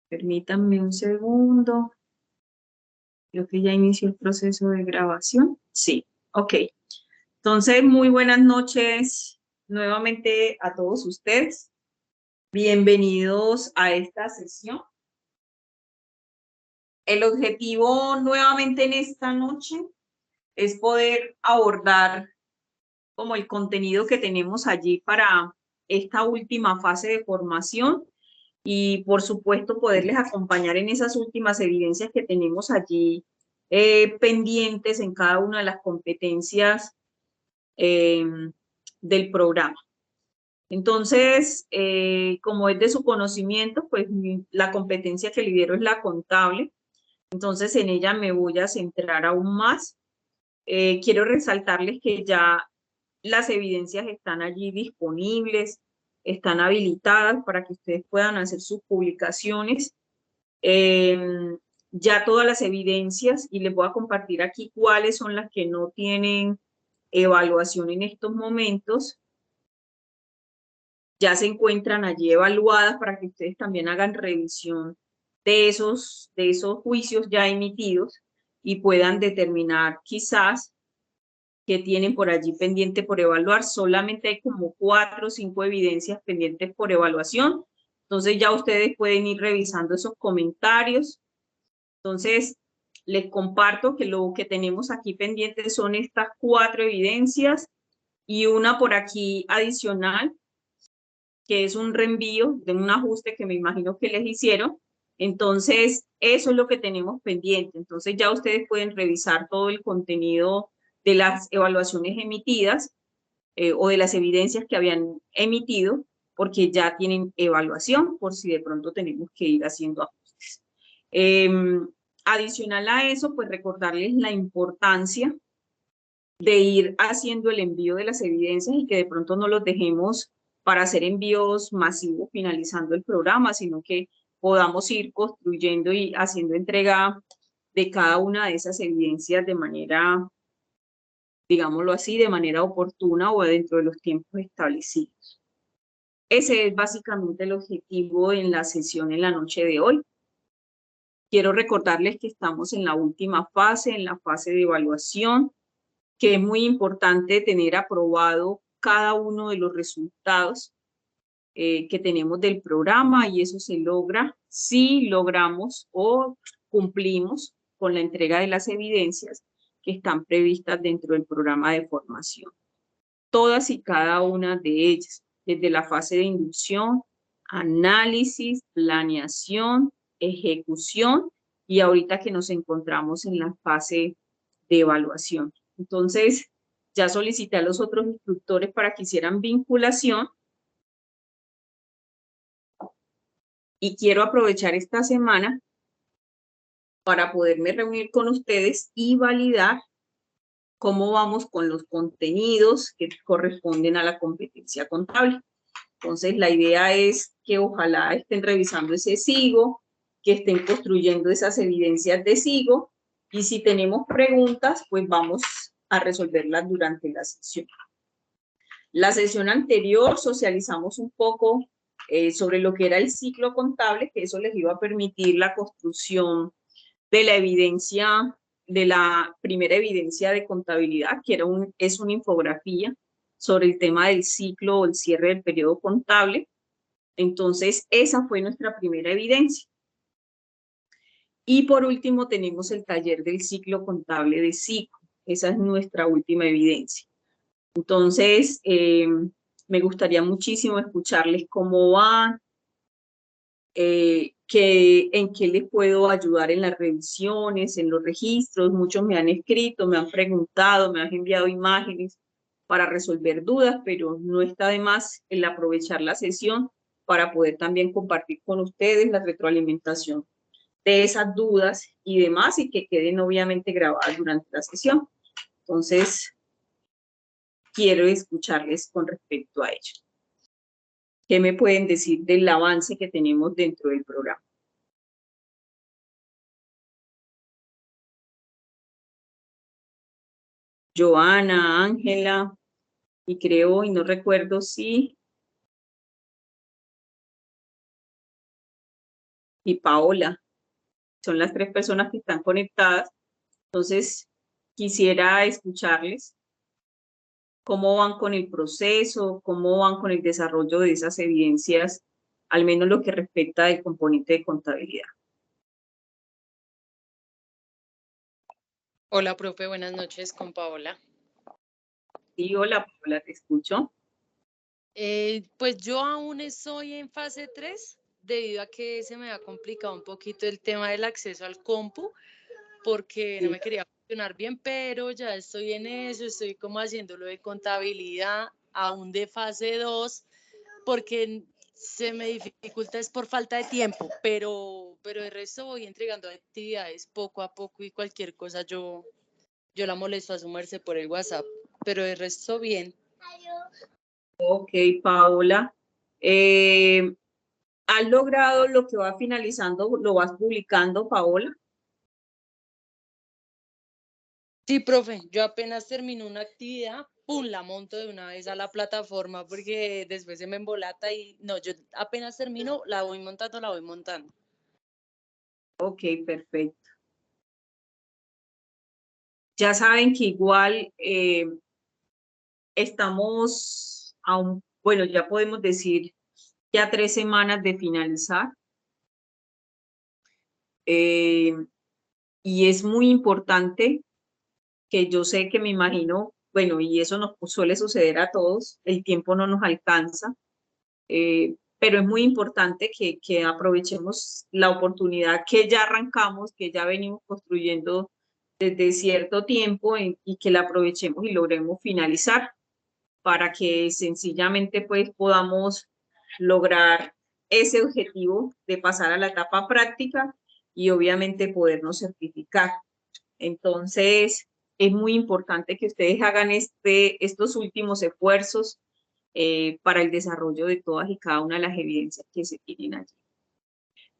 Permítanme un segundo. Creo que ya inició el proceso de grabación. Sí, ok. Entonces, muy buenas noches nuevamente a todos ustedes. Bienvenidos a esta sesión. El objetivo nuevamente en esta noche es poder abordar como el contenido que tenemos allí para esta última fase de formación y por supuesto poderles acompañar en esas últimas evidencias que tenemos allí pendientes en cada una de las competencias del programa. Entonces, como es de su conocimiento, pues la competencia que lidero es la contable. Entonces, en ella me voy a centrar aún más. Quiero resaltarles que ya las evidencias están allí disponibles, están habilitadas para que ustedes puedan hacer sus publicaciones. Ya todas las evidencias, y les voy a compartir aquí cuáles son las que no tienen evaluación en estos momentos, ya se encuentran allí evaluadas para que ustedes también hagan revisión de esos juicios ya emitidos y puedan determinar quizás que tienen por allí pendiente por evaluar. Solamente hay como 4 o 5 evidencias pendientes por evaluación. Entonces ya ustedes pueden ir revisando esos comentarios. Entonces, les comparto que lo que tenemos aquí pendiente son estas 4 evidencias y una por aquí adicional, que es un reenvío de un ajuste que me imagino que les hicieron. Entonces, eso es lo que tenemos pendiente. Entonces, ya ustedes pueden revisar todo el contenido de las evaluaciones emitidas o de las evidencias que habían emitido, porque ya tienen evaluación por si de pronto tenemos que ir haciendo ajustes. Adicional a eso, pues recordarles la importancia de ir haciendo el envío de las evidencias y que de pronto no los dejemos para hacer envíos masivos finalizando el programa, sino que podamos ir construyendo y haciendo entrega de cada una de esas evidencias de manera, digámoslo así, de manera oportuna o dentro de los tiempos establecidos. Ese es básicamente el objetivo en la sesión en la noche de hoy. Quiero recordarles que estamos en la última fase, en la fase de evaluación, que es muy importante tener aprobado cada uno de los resultados que tenemos del programa, y eso se logra si logramos o cumplimos con la entrega de las evidencias que están previstas dentro del programa de formación. Todas y cada una de ellas, desde la fase de inducción, análisis, planeación, ejecución y ahorita que nos encontramos en la fase de evaluación. Entonces, ya solicité a los otros instructores para que hicieran vinculación y quiero aprovechar esta semana para poderme reunir con ustedes y validar cómo vamos con los contenidos que corresponden a la competencia contable. Entonces, la idea es que ojalá estén revisando ese SIGO, que estén construyendo esas evidencias de SIGO, y si tenemos preguntas, pues vamos a resolverlas durante la sesión. La sesión anterior socializamos un poco sobre lo que era el ciclo contable, que eso les iba a permitir la construcción de la evidencia, de la primera evidencia de contabilidad, que es una infografía sobre el tema del ciclo o el cierre del periodo contable. Entonces, esa fue nuestra primera evidencia. Y por último, tenemos el taller del ciclo contable de SIGO. Esa es nuestra última evidencia. Entonces, me gustaría muchísimo escucharles cómo van, en qué les puedo ayudar en las revisiones, en los registros. Muchos me han escrito, me han preguntado, me han enviado imágenes para resolver dudas, pero no está de más el aprovechar la sesión para poder también compartir con ustedes la retroalimentación de esas dudas y demás, y que queden obviamente grabadas durante la sesión. Entonces, quiero escucharles con respecto a ello. ¿Qué me pueden decir del avance que tenemos dentro del programa? Joana, Ángela, y creo, y no recuerdo si y Paola. Son las tres personas que están conectadas. Entonces, quisiera escucharles cómo van con el proceso, cómo van con el desarrollo de esas evidencias, al menos lo que respecta al componente de contabilidad. Hola, profe, buenas noches, con Paola. Sí, hola, Paola, te escucho. Pues yo aún estoy en fase 3, debido a que se me ha complicado un poquito el tema del acceso al compu, porque no Sí. me quería funcionar bien, pero ya estoy en eso, estoy como haciéndolo de contabilidad, aún de fase 2, porque se me dificulta es por falta de tiempo, pero el resto voy entregando actividades poco a poco y cualquier cosa yo la molesto a su merced por el WhatsApp, pero el resto bien. Ok, Paola. ¿Has logrado lo que va finalizando, lo vas publicando, Paola? Sí, profe, yo apenas termino una actividad, pum, la monto de una vez a la plataforma porque después se me embolata y no, yo apenas termino, la voy montando, la voy montando. Ok, perfecto. Ya saben que igual estamos aún, bueno, ya podemos decir ya 3 semanas de finalizar. Y es muy importante que yo sé que me imagino, bueno, y eso nos suele suceder a todos, el tiempo no nos alcanza, pero es muy importante que aprovechemos la oportunidad que ya arrancamos, que ya venimos construyendo desde cierto tiempo y que la aprovechemos y logremos finalizar para que sencillamente pues podamos lograr ese objetivo de pasar a la etapa práctica y obviamente podernos certificar. Entonces, es muy importante que ustedes hagan estos últimos esfuerzos para el desarrollo de todas y cada una de las evidencias que se tienen allí.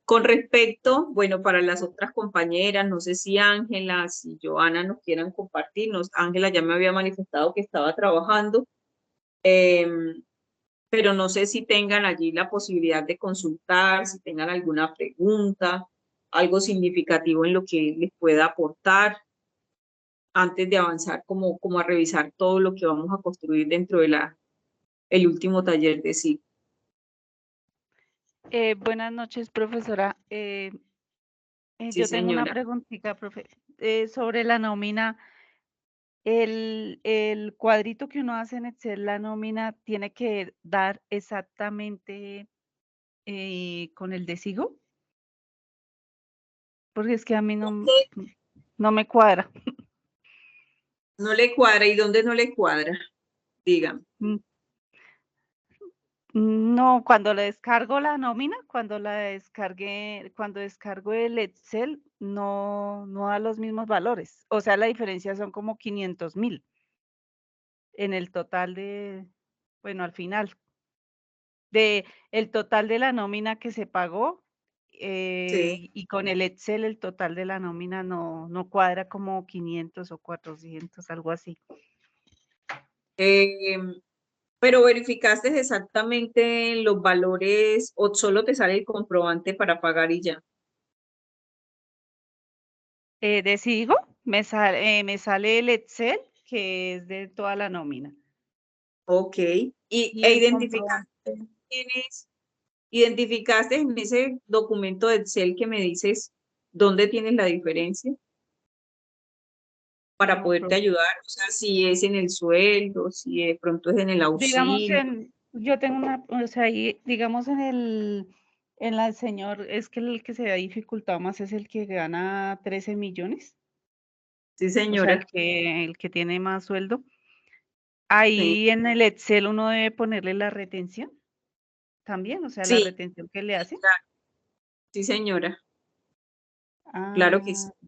Con respecto, bueno, para las otras compañeras, no sé si Ángela, si Joana nos quieran compartirnos. Ángela ya me había manifestado que estaba trabajando, pero no sé si tengan allí la posibilidad de consultar, si tengan alguna pregunta, algo significativo en lo que les pueda aportar antes de avanzar como a revisar todo lo que vamos a construir dentro de el último taller de sí. Buenas noches, profesora. Sí, Yo tengo una señora. preguntita, profe, sobre la nómina. El cuadrito que uno hace en Excel, la nómina, ¿tiene que dar exactamente con el de SIGO? Porque es que a mí no me cuadra. No le cuadra. ¿Y dónde no le cuadra? Dígame. Mm, No, cuando le descargo la nómina, cuando la descargué, cuando descargo el Excel, no da los mismos valores. O sea, la diferencia son como 500.000 en el total bueno, al final, de el total de la nómina que se pagó, Sí. y con el Excel el total de la nómina no cuadra, como 500 o 400, algo así. Eh, pero verificaste exactamente los valores o solo te sale el comprobante para pagar y ya. Decido, me sale el Excel, que es de toda la nómina, Ok. y el comprobante. Tienes, identificaste en ese documento de Excel que me dices dónde tienes la diferencia para No, poderte ayudar. O sea, si es en el sueldo, si de pronto es en el digamos, auxilio. yo tengo o sea, ahí, digamos, en la del señor, es que el que se ha dificultado más es el que gana 13 millones, Sí, o sea, señora. el que tiene más sueldo. Sí, Ahí en el Excel uno debe ponerle la retención también, o sea, la sí, retención que le hacen. claro. Sí, señora. Claro que sí. Ah,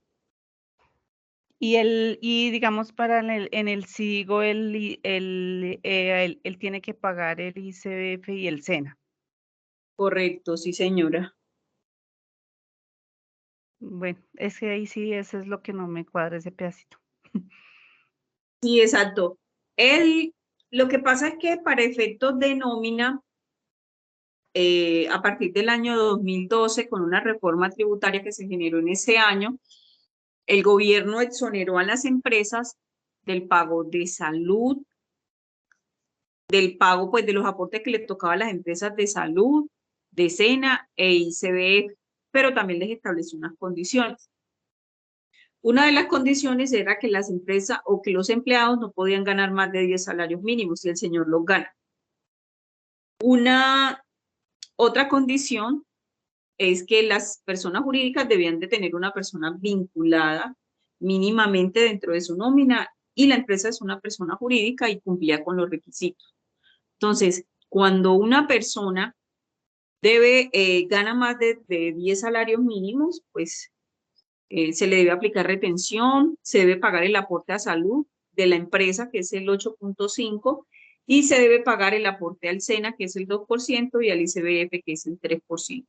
y digamos, para en el SIGO, él tiene que pagar el ICBF y el SENA. Correcto, sí, señora. Bueno, es que ahí sí, eso es lo que no me cuadra, ese pedacito. Sí, exacto. Lo que pasa es que para efectos de nómina, a partir del año 2012, con una reforma tributaria que se generó en ese año, el gobierno exoneró a las empresas del pago de salud, del pago pues de los aportes que le tocaba a las empresas de salud, de SENA e ICBF, pero también les estableció unas condiciones. Una de las condiciones era que las empresas o que los empleados no podían ganar más de 10 salarios mínimos y el señor los gana. Otra condición es que las personas jurídicas debían de tener una persona vinculada mínimamente dentro de su nómina y la empresa es una persona jurídica y cumplía con los requisitos. Entonces, cuando una persona gana más de 10 salarios mínimos, pues se le debe aplicar retención, se debe pagar el aporte a salud de la empresa, que es el 8.5%, y se debe pagar el aporte al SENA, que es el 2%, y al ICBF, que es el 3%.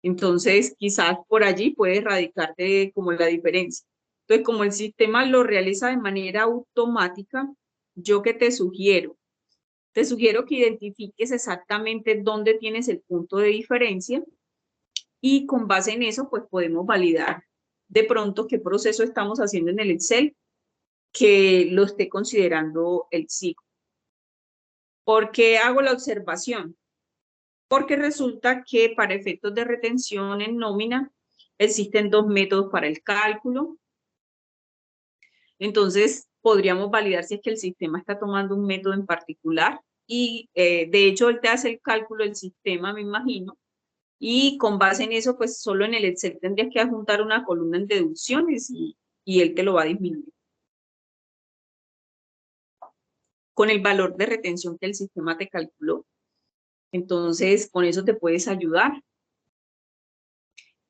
Entonces, quizás por allí puede radicarte como la diferencia. Entonces, como el sistema lo realiza de manera automática, yo que te sugiero que identifiques exactamente dónde tienes el punto de diferencia y con base en eso, pues podemos validar de pronto qué proceso estamos haciendo en el Excel que lo esté considerando el SIGO. ¿Por qué hago la observación? Porque resulta que para efectos de retención en nómina existen dos métodos para el cálculo. Entonces, podríamos validar si es que el sistema está tomando un método en particular y de hecho él te hace el cálculo del sistema, me imagino, y con base en eso, pues solo en el Excel tendrías que adjuntar una columna en deducciones y él te lo va a disminuir con el valor de retención que el sistema te calculó. Entonces, con eso te puedes ayudar.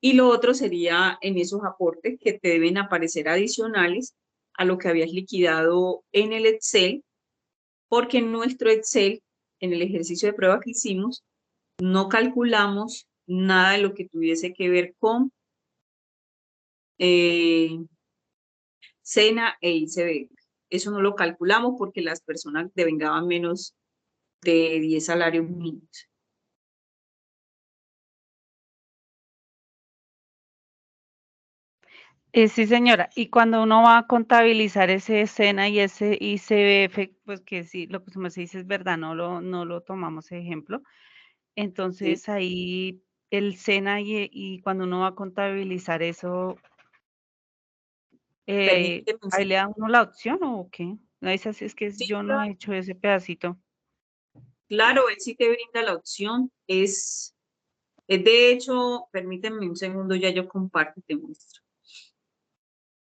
Y lo otro sería en esos aportes que te deben aparecer adicionales a lo que habías liquidado en el Excel, porque en nuestro Excel, en el ejercicio de prueba que hicimos, no calculamos nada de lo que tuviese que ver con SENA e ICBF. Eso no lo calculamos porque las personas devengaban menos de 10 salarios mínimos. Sí, señora. Y cuando uno va a contabilizar ese SENA y ese ICBF, pues que sí, lo que se dice es verdad, no lo tomamos de ejemplo. Entonces ¿Sí? ahí el SENA y cuando uno va a contabilizar eso, Permíteme un ¿ahí le da segundo. uno la opción o qué? No, es así, es que Sí, yo no he hecho ese pedacito. claro, él sí te brinda la opción. Es de hecho, permíteme un segundo, ya yo comparto y te muestro.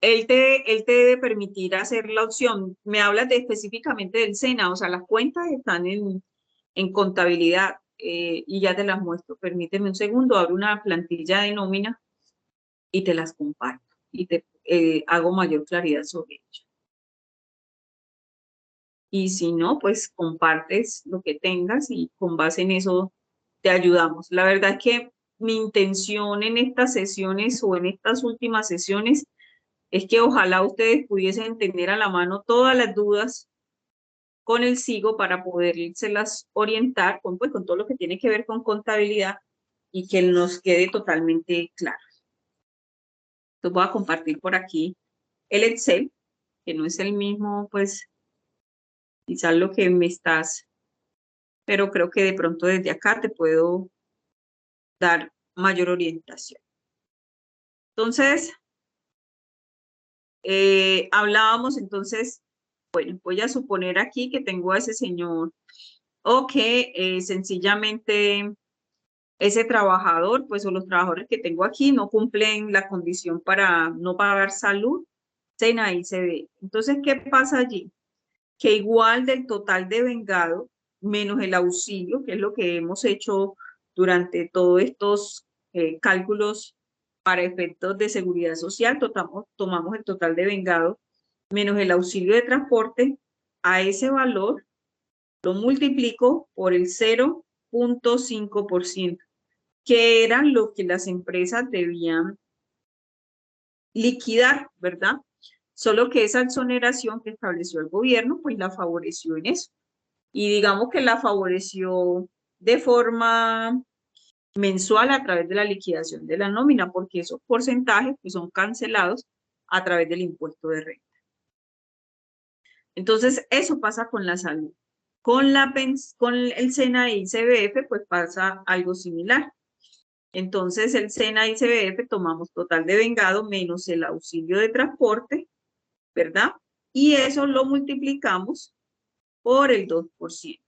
Él te debe permitir hacer la opción. Me hablas específicamente del SENA, o sea, las cuentas están en contabilidad y ya te las muestro. Permíteme un segundo, abro una plantilla de nómina y te las comparto y te hago mayor claridad sobre ello. Y si no, pues compartes lo que tengas y con base en eso te ayudamos. La verdad es que mi intención en estas sesiones o en estas últimas sesiones es que ojalá ustedes pudiesen tener a la mano todas las dudas con el SIGO para podérselas orientar pues, con todo lo que tiene que ver con contabilidad y que nos quede totalmente claro. Entonces voy a compartir por aquí el Excel, que no es el mismo, pues quizás lo que me estás, pero creo que de pronto desde acá te puedo dar mayor orientación. Entonces, hablábamos entonces, bueno, voy a suponer aquí que tengo a ese señor o que sencillamente ese trabajador, pues o los trabajadores que tengo aquí no cumplen la condición para no pagar salud, SENA y ICBF. Entonces, ¿qué pasa allí? Que igual del total de vengado, menos el auxilio, que es lo que hemos hecho durante todos estos cálculos para efectos de seguridad social, tomamos el total de vengado, menos el auxilio de transporte, a ese valor lo multiplico por el 0.5%, que era lo que las empresas debían liquidar, ¿verdad? Solo que esa exoneración que estableció el gobierno, pues la favoreció en eso. y digamos que la favoreció de forma mensual a través de la liquidación de la nómina, porque esos porcentajes pues, son cancelados a través del impuesto de renta. Entonces, eso pasa con la salud. Con el SENA y CBF, pues pasa algo similar. Entonces, el SENA y CBF tomamos total de vengado menos el auxilio de transporte, ¿verdad? Y eso lo multiplicamos por el 2%.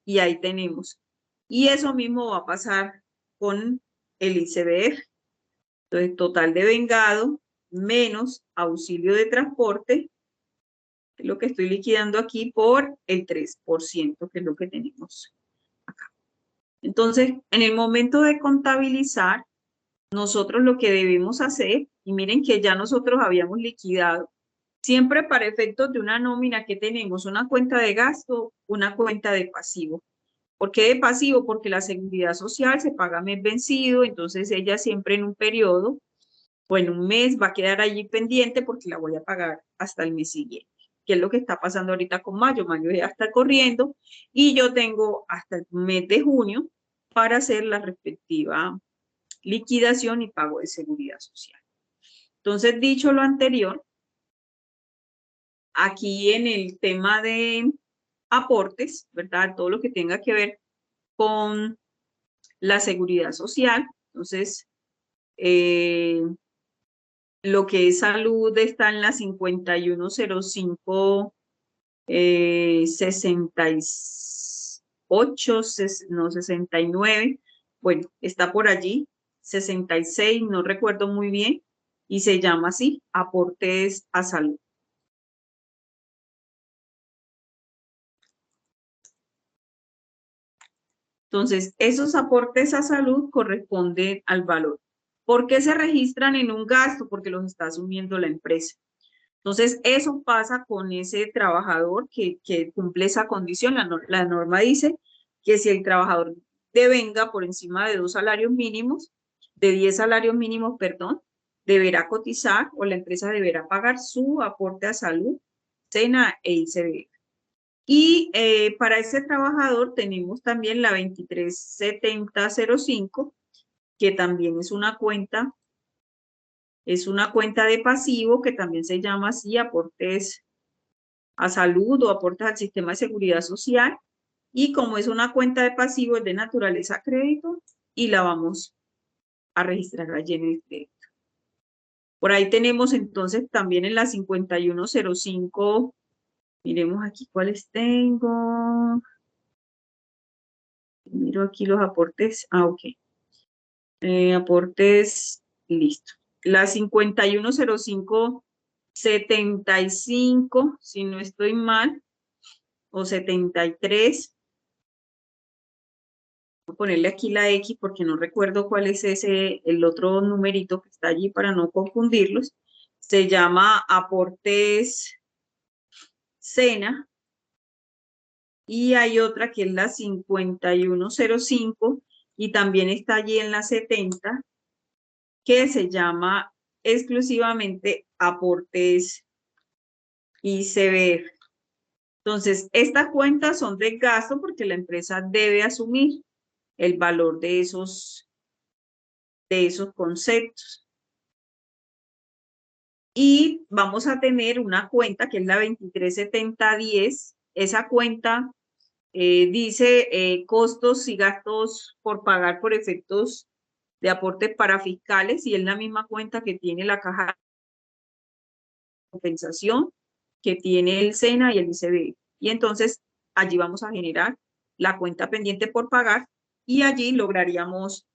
Y ahí tenemos. Y eso mismo va a pasar con el ICBF. Entonces, total de vengado menos auxilio de transporte, que es lo que estoy liquidando aquí, por el 3%, que es lo que tenemos acá. Entonces, en el momento de contabilizar, nosotros lo que debemos hacer, y miren que ya nosotros habíamos liquidado, siempre para efectos de una nómina que tenemos una cuenta de gasto, una cuenta de pasivo. ¿Por qué de pasivo? Porque la seguridad social se paga mes vencido, entonces ella siempre en un periodo o en un mes va a quedar allí pendiente porque la voy a pagar hasta el mes siguiente. ¿Qué es lo que está pasando ahorita con mayo? Mayo ya está corriendo y yo tengo hasta el mes de junio para hacer la respectiva liquidación y pago de seguridad social. Entonces, dicho lo anterior, aquí en el tema de aportes, ¿verdad? Todo lo que tenga que ver con la seguridad social. Entonces, lo que es salud está en la 5105, 68, no, 69. Bueno, está por allí, 66, no recuerdo muy bien, y se llama así, aportes a salud. Entonces, esos aportes a salud corresponden al valor. ¿Por qué se registran en un gasto? Porque los está asumiendo la empresa. Entonces, eso pasa con ese trabajador que cumple esa condición. La norma dice que si el trabajador devenga por encima de 2 salarios mínimos, de 10 salarios mínimos, perdón, deberá cotizar o la empresa deberá pagar su aporte a salud, SENA e ICBF. Y para ese trabajador tenemos también la 237005, que también es una cuenta de pasivo que también se llama así, aportes a salud o aportes al sistema de seguridad social. Y como es una cuenta de pasivo, es de naturaleza crédito y la vamos a registrar allí en el crédito. Por ahí tenemos entonces también en la 5105, miremos aquí cuáles tengo. Miro aquí los aportes. Ok. Aportes, listo. La 510575, si no estoy mal, o 73. Voy a ponerle aquí la X porque no recuerdo cuál es el otro numerito que está allí para no confundirlos. Se llama aportes SENA. Y hay otra que es la 5105 y también está allí en la 70, que se llama exclusivamente aportes ICBF. Entonces, estas cuentas son de gasto porque la empresa debe asumir el valor de esos conceptos. Y vamos a tener una cuenta que es la 237010. Esa cuenta dice costos y gastos por pagar por efectos de aportes para fiscales y es la misma cuenta que tiene la caja de compensación, que tiene el SENA y el ICBF. Y entonces allí vamos a generar la cuenta pendiente por pagar y allí lograríamos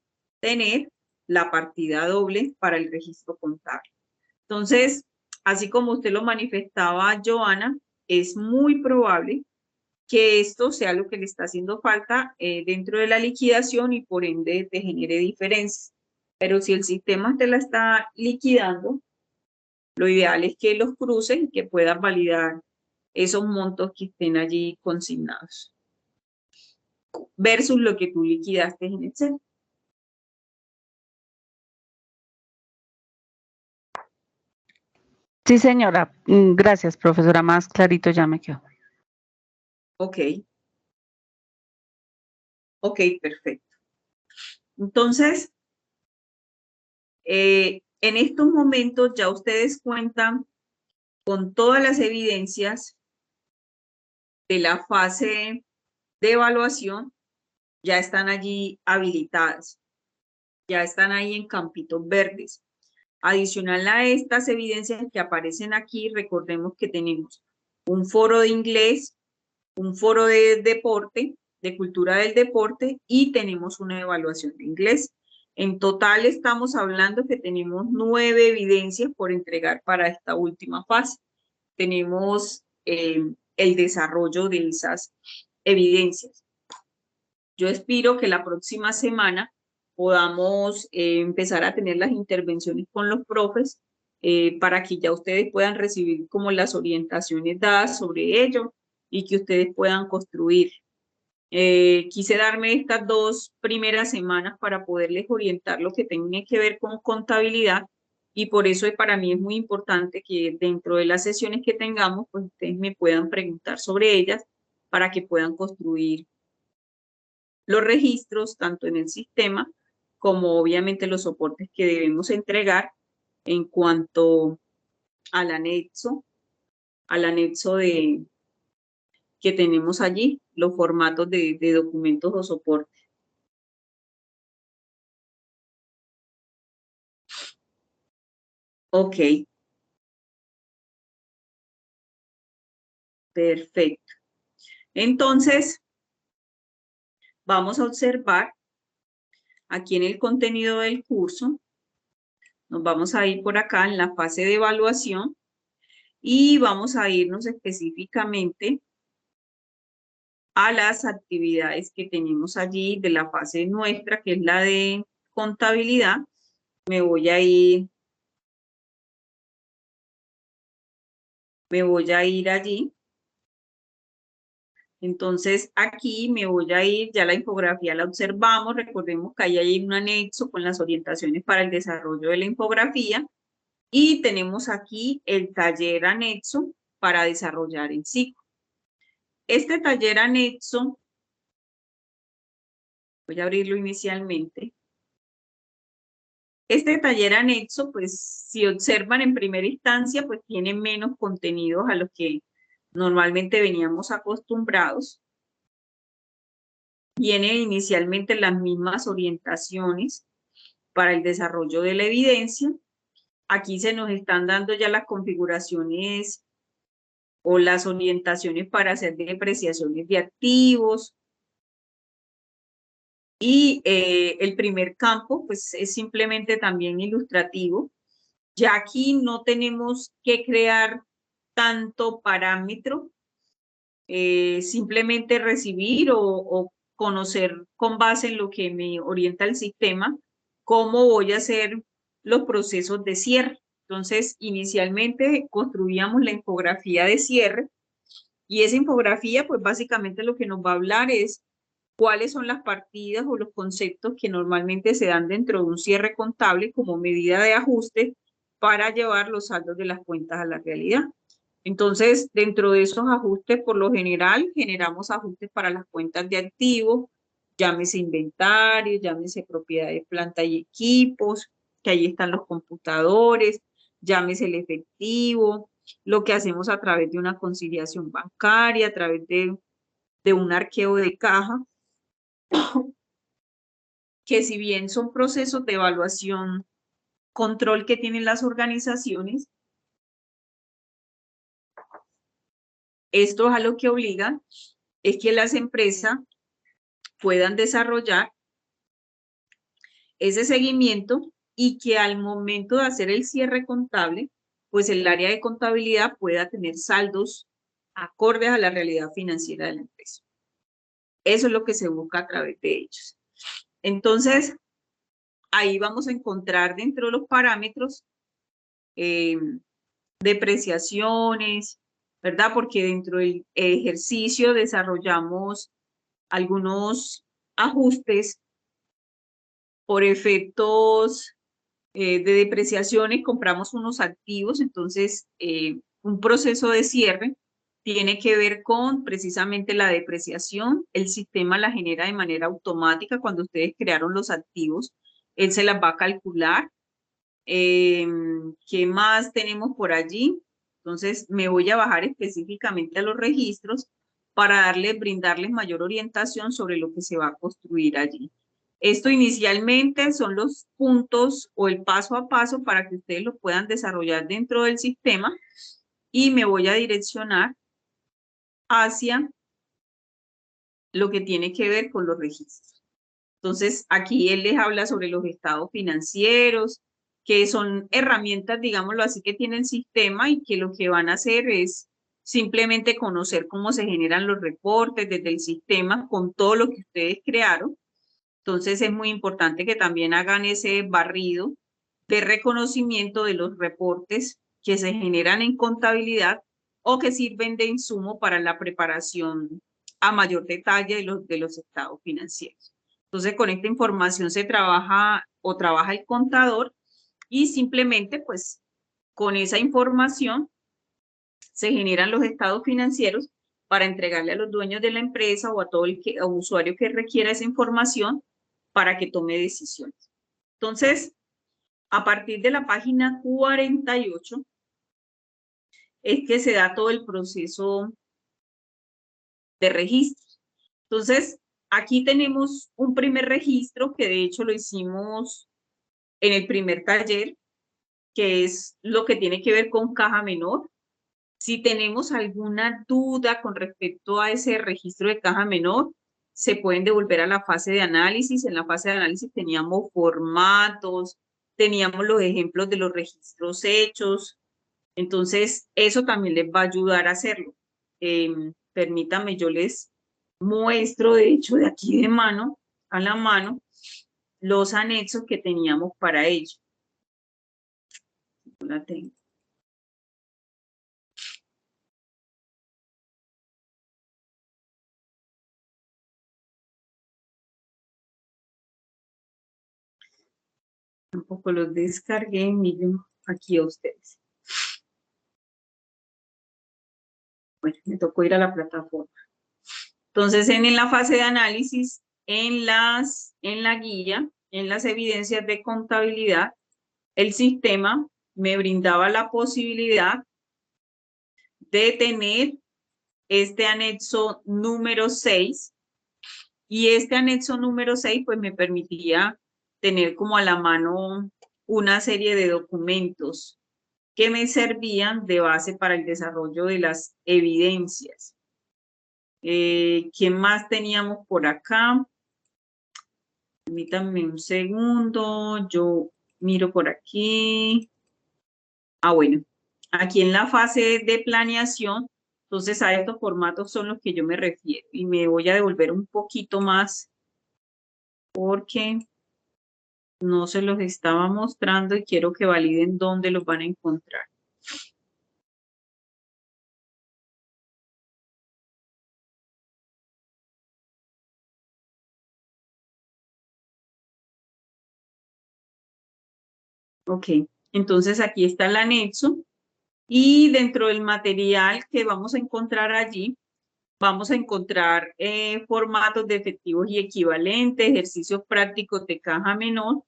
tener la partida doble para el registro contable. Entonces, así como usted lo manifestaba, Joana, es muy probable que esto sea lo que le está haciendo falta dentro de la liquidación y por ende te genere diferencias. Pero si el sistema te la está liquidando, lo ideal es que los crucen y que puedas validar esos montos que estén allí consignados versus lo que tú liquidaste en Excel. Sí, señora. Gracias, profesora. Más clarito ya me quedó. Ok. Ok, perfecto. Entonces, en estos momentos ya ustedes cuentan con todas las evidencias de la fase de evaluación, ya están allí habilitadas, ya están ahí en campitos verdes. Adicional a estas evidencias que aparecen aquí, recordemos que tenemos un foro de inglés, un foro de deporte, de cultura del deporte, y tenemos una evaluación de inglés. En total estamos hablando que tenemos 9 evidencias por entregar para esta última fase. Tenemos el desarrollo de esas evidencias. Yo espero que la próxima semana podamos empezar a tener las intervenciones con los profes para que ya ustedes puedan recibir como las orientaciones dadas sobre ello y que ustedes puedan construir. Quise darme estas 2 primeras semanas para poderles orientar lo que tiene que ver con contabilidad, y por eso para mí es muy importante que dentro de las sesiones que tengamos, pues ustedes me puedan preguntar sobre ellas para que puedan construir los registros tanto en el sistema como obviamente los soportes que debemos entregar en cuanto al anexo que tenemos allí, los formatos de documentos o soportes. Ok. Perfecto. Entonces, vamos a observar aquí en el contenido del curso. Nos vamos a ir por acá en la fase de evaluación y vamos a irnos específicamente a las actividades que tenemos allí de la fase nuestra, que es la de contabilidad. Me voy a ir allí. Entonces, aquí me voy a ir, ya la infografía la observamos, recordemos que ahí hay un anexo con las orientaciones para el desarrollo de la infografía, y tenemos aquí el taller anexo para desarrollar en ciclo. Este taller anexo, voy a abrirlo inicialmente. Este taller anexo, pues si observan en primera instancia, pues tiene menos contenidos a los que normalmente veníamos acostumbrados. Tiene inicialmente las mismas orientaciones para el desarrollo de la evidencia. Aquí se nos están dando ya las configuraciones o las orientaciones para hacer depreciaciones de activos. Y el primer campo, pues es simplemente también ilustrativo. Ya aquí no tenemos que crear tanto parámetro, simplemente recibir o conocer con base en lo que me orienta el sistema, cómo voy a hacer los procesos de cierre. Entonces, inicialmente construíamos la infografía de cierre, y esa infografía, pues básicamente lo que nos va a hablar es cuáles son las partidas o los conceptos que normalmente se dan dentro de un cierre contable como medida de ajuste para llevar los saldos de las cuentas a la realidad. Entonces, dentro de esos ajustes, por lo general, generamos ajustes para las cuentas de activos, llámese inventario, llámese propiedad de planta y equipos, que ahí están los computadores, llámese el efectivo, lo que hacemos a través de una conciliación bancaria, a través de un arqueo de caja, que si bien son procesos de evaluación, control que tienen las organizaciones, esto a lo que obliga es que las empresas puedan desarrollar ese seguimiento y que al momento de hacer el cierre contable, pues el área de contabilidad pueda tener saldos acordes a la realidad financiera de la empresa. Eso es lo que se busca a través de ellos. Entonces, ahí vamos a encontrar dentro de los parámetros depreciaciones, ¿verdad? Porque dentro del ejercicio desarrollamos algunos ajustes por efectos de depreciaciones, compramos unos activos, entonces un proceso de cierre tiene que ver con precisamente la depreciación. El sistema la genera de manera automática cuando ustedes crearon los activos. Él se las va a calcular. ¿Qué más tenemos por allí? Entonces me voy a bajar específicamente a los registros para brindarles mayor orientación sobre lo que se va a construir allí. Esto inicialmente son los puntos o el paso a paso para que ustedes lo puedan desarrollar dentro del sistema y me voy a direccionar hacia lo que tiene que ver con los registros. Entonces, aquí él les habla sobre los estados financieros, que son herramientas, digámoslo así, que tiene el sistema y que lo que van a hacer es simplemente conocer cómo se generan los reportes desde el sistema con todo lo que ustedes crearon. Entonces, es muy importante que también hagan ese barrido de reconocimiento de los reportes que se generan en contabilidad o que sirven de insumo para la preparación a mayor detalle de los estados financieros. Entonces, con esta información se trabaja el contador y simplemente, pues, con esa información se generan los estados financieros para entregarle a los dueños de la empresa o a todo el usuario que requiera esa información para que tome decisiones. Entonces, a partir de la página 48, es que se da todo el proceso de registro. Entonces, aquí tenemos un primer registro que de hecho lo hicimos en el primer taller, que es lo que tiene que ver con caja menor. Si tenemos alguna duda con respecto a ese registro de caja menor, se pueden devolver a la fase de análisis. En la fase de análisis teníamos formatos, teníamos los ejemplos de los registros hechos. Entonces, eso también les va a ayudar a hacerlo. Permítanme, yo les muestro, de hecho, de aquí de mano a la mano, los anexos que teníamos para ello. Yo la tengo. Tampoco los descargué, miren aquí a ustedes. Bueno, me tocó ir a la plataforma. Entonces, en la fase de análisis, en la guía, en las evidencias de contabilidad, el sistema me brindaba la posibilidad de tener este anexo número 6, y este anexo número 6 pues me permitía tener como a la mano una serie de documentos que me servían de base para el desarrollo de las evidencias. ¿Qué más teníamos por acá? Permítanme un segundo, yo miro por aquí. Bueno, aquí en la fase de planeación, entonces a estos formatos son los que yo me refiero y me voy a devolver un poquito más porque no se los estaba mostrando y quiero que validen dónde los van a encontrar. Ok, entonces aquí está el anexo y dentro del material que vamos a encontrar allí, vamos a encontrar formatos de efectivos y equivalentes, ejercicios prácticos de caja menor,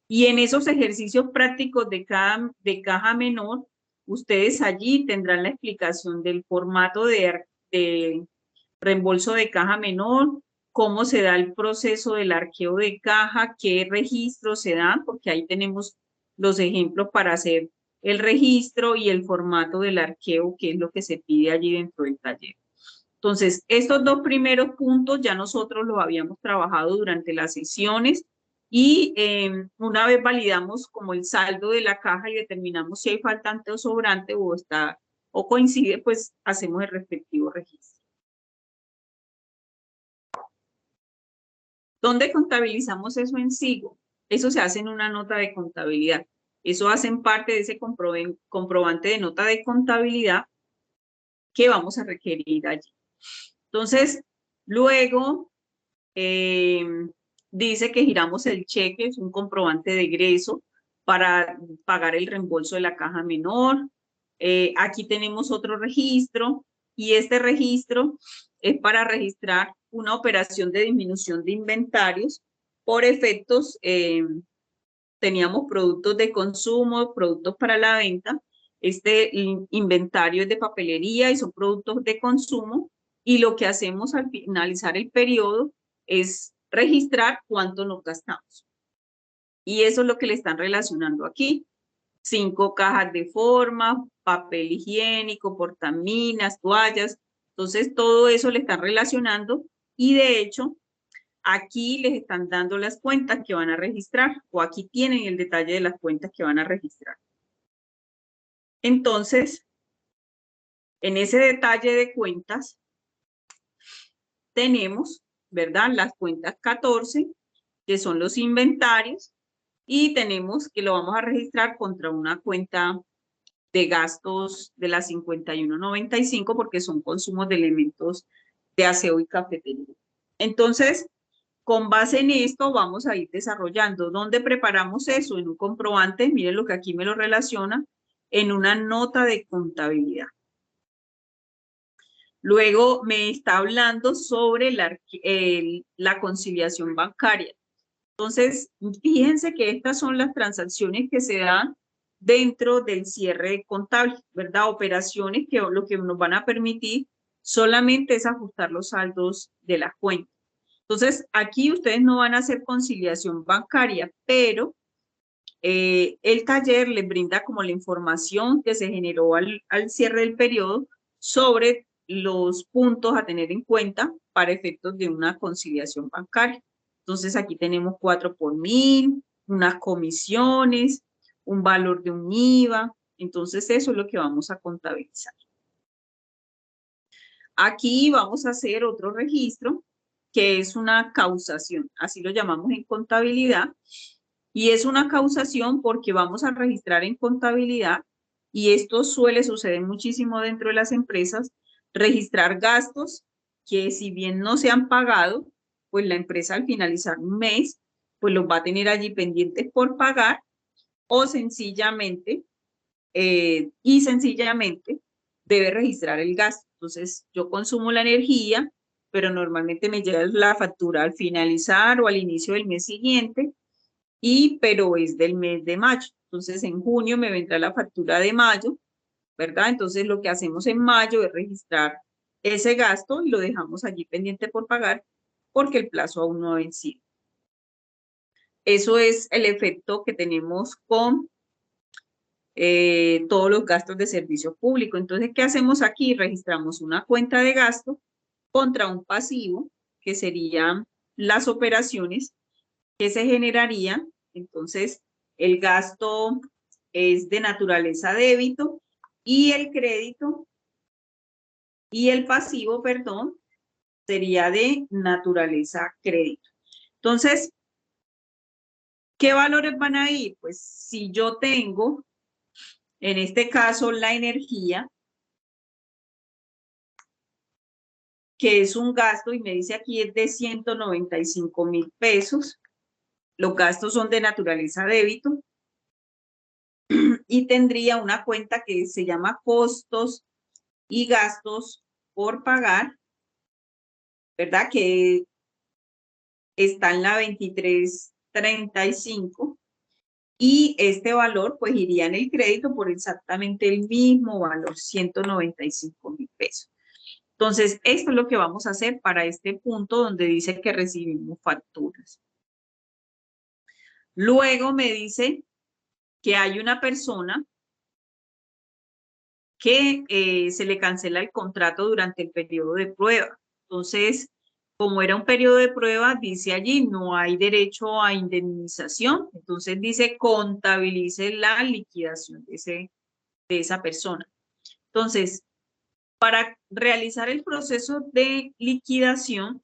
y en esos ejercicios prácticos de caja menor, ustedes allí tendrán la explicación del formato de reembolso de caja menor, cómo se da el proceso del arqueo de caja, qué registros se dan, porque ahí tenemos los ejemplos para hacer el registro y el formato del arqueo, que es lo que se pide allí dentro del taller. Entonces, estos dos primeros puntos ya nosotros los habíamos trabajado durante las sesiones y una vez validamos como el saldo de la caja y determinamos si hay faltante o sobrante o coincide, pues hacemos el respectivo registro. ¿Dónde contabilizamos eso en SIGO? Eso se hace en una nota de contabilidad. Eso hacen parte de ese comprobante de nota de contabilidad que vamos a requerir allí. Entonces, luego dice que giramos el cheque, es un comprobante de egreso para pagar el reembolso de la caja menor. Aquí tenemos otro registro y este registro es para registrar una operación de disminución de inventarios por efectos, teníamos productos de consumo, productos para la venta. Este inventario es de papelería y son productos de consumo, y lo que hacemos al finalizar el periodo es registrar cuánto nos gastamos. Y eso es lo que le están relacionando aquí. 5 cajas de forma, papel higiénico, portaminas, toallas. Entonces, todo eso le están relacionando, y de hecho, aquí les están dando las cuentas que van a registrar, o aquí tienen el detalle de las cuentas que van a registrar. Entonces, en ese detalle de cuentas, tenemos, ¿verdad? Las cuentas 14, que son los inventarios, y tenemos que lo vamos a registrar contra una cuenta de gastos de la 5195, porque son consumos de elementos de aseo y cafetería. Entonces, con base en esto vamos a ir desarrollando. ¿Dónde preparamos eso? En un comprobante, miren lo que aquí me lo relaciona, en una nota de contabilidad. Luego me está hablando sobre la conciliación bancaria. Entonces, fíjense que estas son las transacciones que se dan dentro del cierre contable, ¿verdad? Operaciones que lo que nos van a permitir solamente es ajustar los saldos de la cuenta. Entonces, aquí ustedes no van a hacer conciliación bancaria, pero el taller les brinda como la información que se generó al cierre del periodo sobre los puntos a tener en cuenta para efectos de una conciliación bancaria. Entonces, aquí tenemos 4 por 1000, unas comisiones, un valor de un IVA. Entonces, eso es lo que vamos a contabilizar. Aquí vamos a hacer otro registro, que es una causación, así lo llamamos en contabilidad, y es una causación porque vamos a registrar en contabilidad, y esto suele suceder muchísimo dentro de las empresas, registrar gastos que si bien no se han pagado, pues la empresa al finalizar un mes, pues los va a tener allí pendientes por pagar, o sencillamente, debe registrar el gasto. Entonces, yo consumo la energía, pero normalmente me llega la factura al finalizar o al inicio del mes siguiente, pero es del mes de mayo. Entonces, en junio me vendrá la factura de mayo, ¿verdad? Entonces, lo que hacemos en mayo es registrar ese gasto y lo dejamos allí pendiente por pagar porque el plazo aún no ha vencido. Eso es el efecto que tenemos con todos los gastos de servicio público. Entonces, ¿qué hacemos aquí? Registramos una cuenta de gasto contra un pasivo, que serían las operaciones que se generarían. Entonces, el gasto es de naturaleza débito y el crédito y el pasivo, perdón, sería de naturaleza crédito. Entonces, ¿qué valores van a ir? Pues si yo tengo, en este caso, la energía, que es un gasto, y me dice aquí es de 195.000 pesos. Los gastos son de naturaleza débito. Y tendría una cuenta que se llama costos y gastos por pagar, ¿verdad? Que está en la 2335. Y este valor pues iría en el crédito por exactamente el mismo valor, 195.000 pesos. Entonces, esto es lo que vamos a hacer para este punto donde dice que recibimos facturas. Luego me dice que hay una persona que se le cancela el contrato durante el periodo de prueba. Entonces, como era un periodo de prueba, dice allí, no hay derecho a indemnización. Entonces dice, contabilice la liquidación de esa persona. Entonces, para realizar el proceso de liquidación,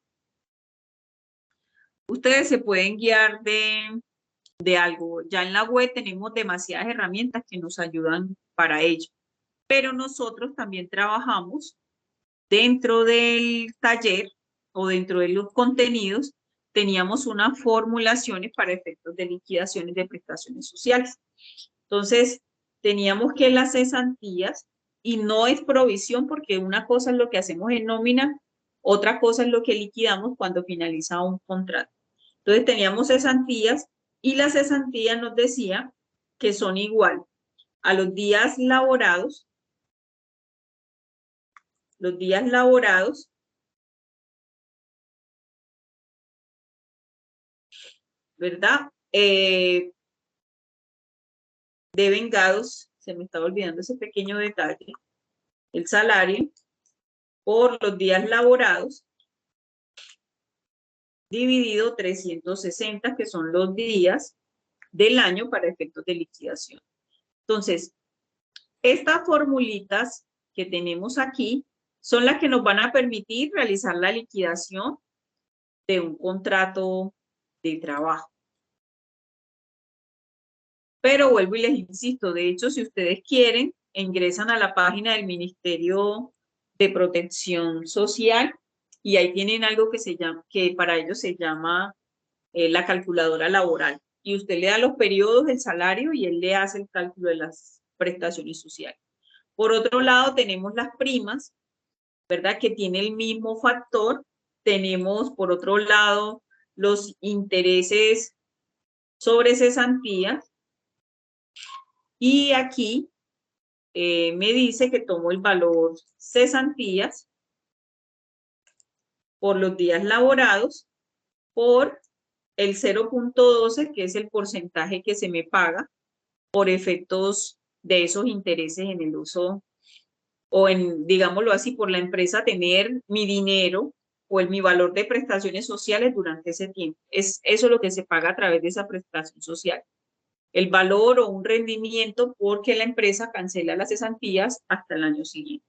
ustedes se pueden guiar de algo. Ya en la web tenemos demasiadas herramientas que nos ayudan para ello. Pero nosotros también trabajamos dentro del taller o dentro de los contenidos, teníamos unas formulaciones para efectos de liquidaciones de prestaciones sociales. Entonces, teníamos que las cesantías y no es provisión, porque una cosa es lo que hacemos en nómina, otra cosa es lo que liquidamos cuando finaliza un contrato. Entonces teníamos cesantías y la cesantía nos decía que son igual a los días laborados, ¿verdad? Devengados, se me estaba olvidando ese pequeño detalle, el salario por los días laborados dividido 360, que son los días del año para efectos de liquidación. Entonces, estas formulitas que tenemos aquí son las que nos van a permitir realizar la liquidación de un contrato de trabajo. Pero vuelvo y les insisto, de hecho, si ustedes quieren, ingresan a la página del Ministerio de Protección Social y ahí tienen algo que se llama, que para ellos se llama la calculadora laboral. Y usted le da los periodos, el salario y él le hace el cálculo de las prestaciones sociales. Por otro lado, tenemos las primas, ¿verdad? Que tiene el mismo factor. Tenemos, por otro lado, los intereses sobre cesantías. Y aquí me dice que tomo el valor cesantías por los días laborados por el 0.12, que es el porcentaje que se me paga por efectos de esos intereses en el uso, o en, digámoslo así, por la empresa tener mi dinero o mi valor de prestaciones sociales durante ese tiempo. Es eso lo que se paga a través de esa prestación social. El valor o un rendimiento porque la empresa cancela las cesantías hasta el año siguiente.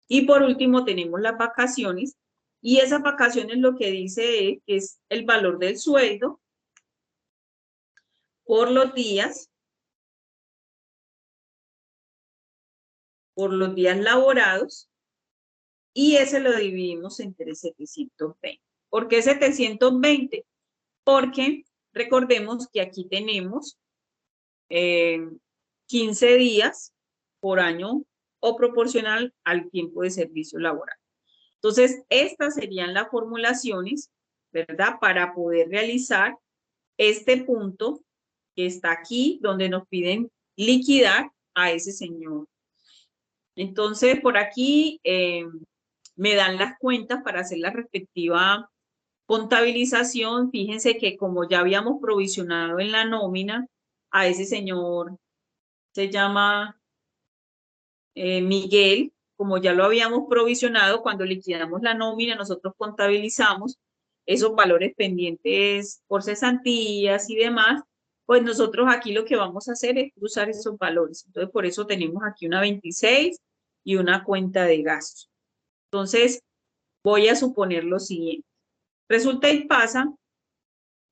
Y por último tenemos las vacaciones, y esas vacaciones lo que dice es el valor del sueldo por los días laborados, y ese lo dividimos entre 720. ¿Por qué 720? Porque recordemos que aquí tenemos 15 días por año o proporcional al tiempo de servicio laboral. Entonces, estas serían las formulaciones, ¿verdad? Para poder realizar este punto que está aquí, donde nos piden liquidar a ese señor. Entonces, por aquí me dan las cuentas para hacer la respectiva contabilización. Fíjense que como ya habíamos provisionado en la nómina a ese señor, se llama Miguel, como ya lo habíamos provisionado, cuando liquidamos la nómina, nosotros contabilizamos esos valores pendientes por cesantías y demás, pues nosotros aquí lo que vamos a hacer es cruzar esos valores. Entonces, por eso tenemos aquí una 26 y una cuenta de gastos. Entonces, voy a suponer lo siguiente. Resulta y pasa,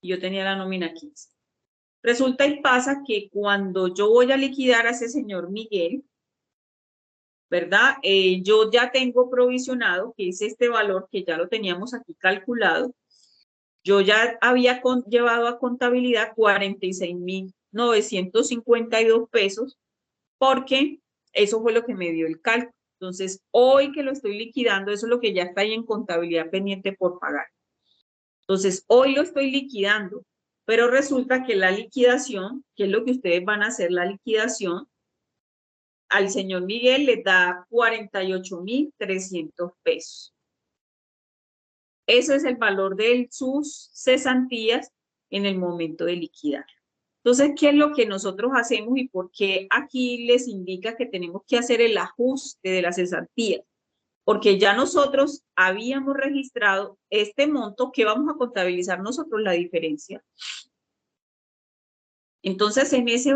yo tenía la nómina 15. Resulta y pasa que cuando yo voy a liquidar a ese señor Miguel, ¿verdad? Yo ya tengo provisionado, que es este valor que ya lo teníamos aquí calculado. Yo ya había llevado a contabilidad 46.952 pesos, porque eso fue lo que me dio el cálculo. Entonces, hoy que lo estoy liquidando, eso es lo que ya está ahí en contabilidad pendiente por pagar. Entonces, hoy lo estoy liquidando, pero resulta que la liquidación, que es lo que ustedes van a hacer, la liquidación, al señor Miguel le da 48.300 pesos. Ese es el valor de sus cesantías en el momento de liquidar. Entonces, ¿qué es lo que nosotros hacemos y por qué aquí les indica que tenemos que hacer el ajuste de las cesantías? Porque ya nosotros habíamos registrado este monto que vamos a contabilizar nosotros la diferencia. Entonces, en ese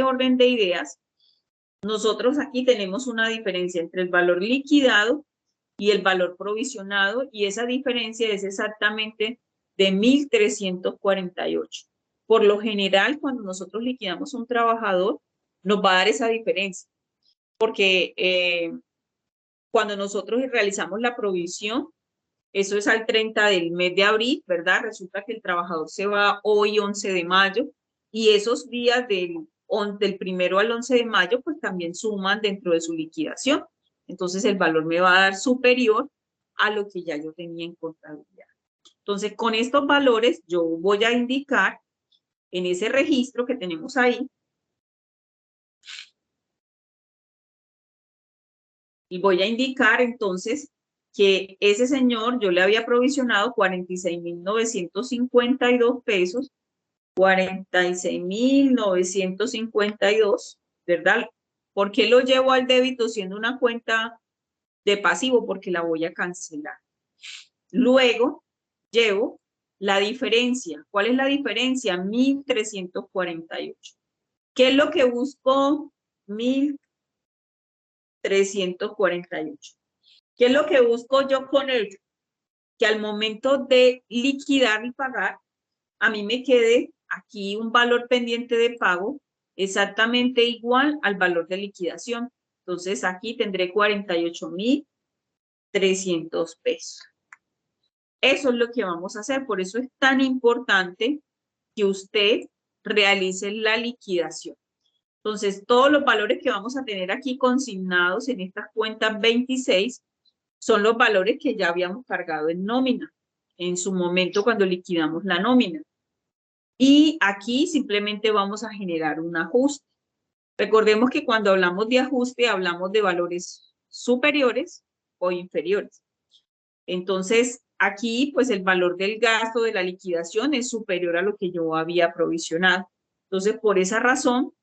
orden de ideas, nosotros aquí tenemos una diferencia entre el valor liquidado y el valor provisionado, y esa diferencia es exactamente de 1.348. Por lo general, cuando nosotros liquidamos a un trabajador, nos va a dar esa diferencia, porque cuando nosotros realizamos la provisión, eso es al 30 del mes de abril, ¿verdad? Resulta que el trabajador se va hoy 11 de mayo, y esos días del del 1 al 11 de mayo, pues también suman dentro de su liquidación. Entonces el valor me va a dar superior a lo que ya yo tenía en contabilidad. Entonces con estos valores yo voy a indicar en ese registro que tenemos ahí, y voy a indicar entonces que ese señor yo le había provisionado 46.952 pesos, 46.952, ¿verdad? ¿Por qué lo llevo al débito siendo una cuenta de pasivo? Porque la voy a cancelar. Luego llevo la diferencia. ¿Cuál es la diferencia? 1.348. ¿Qué es lo que busco? 1.348. ¿Qué es lo que busco yo con ello? Que al momento de liquidar y pagar, a mí me quede aquí un valor pendiente de pago exactamente igual al valor de liquidación. Entonces aquí tendré 48.300 pesos. Eso es lo que vamos a hacer. Por eso es tan importante que usted realice la liquidación. Entonces, todos los valores que vamos a tener aquí consignados en estas cuentas 26 son los valores que ya habíamos cargado en nómina en su momento cuando liquidamos la nómina. Y aquí simplemente vamos a generar un ajuste. Recordemos que cuando hablamos de ajuste, hablamos de valores superiores o inferiores. Entonces, aquí, pues el valor del gasto de la liquidación es superior a lo que yo había provisionado. Entonces, por esa razón,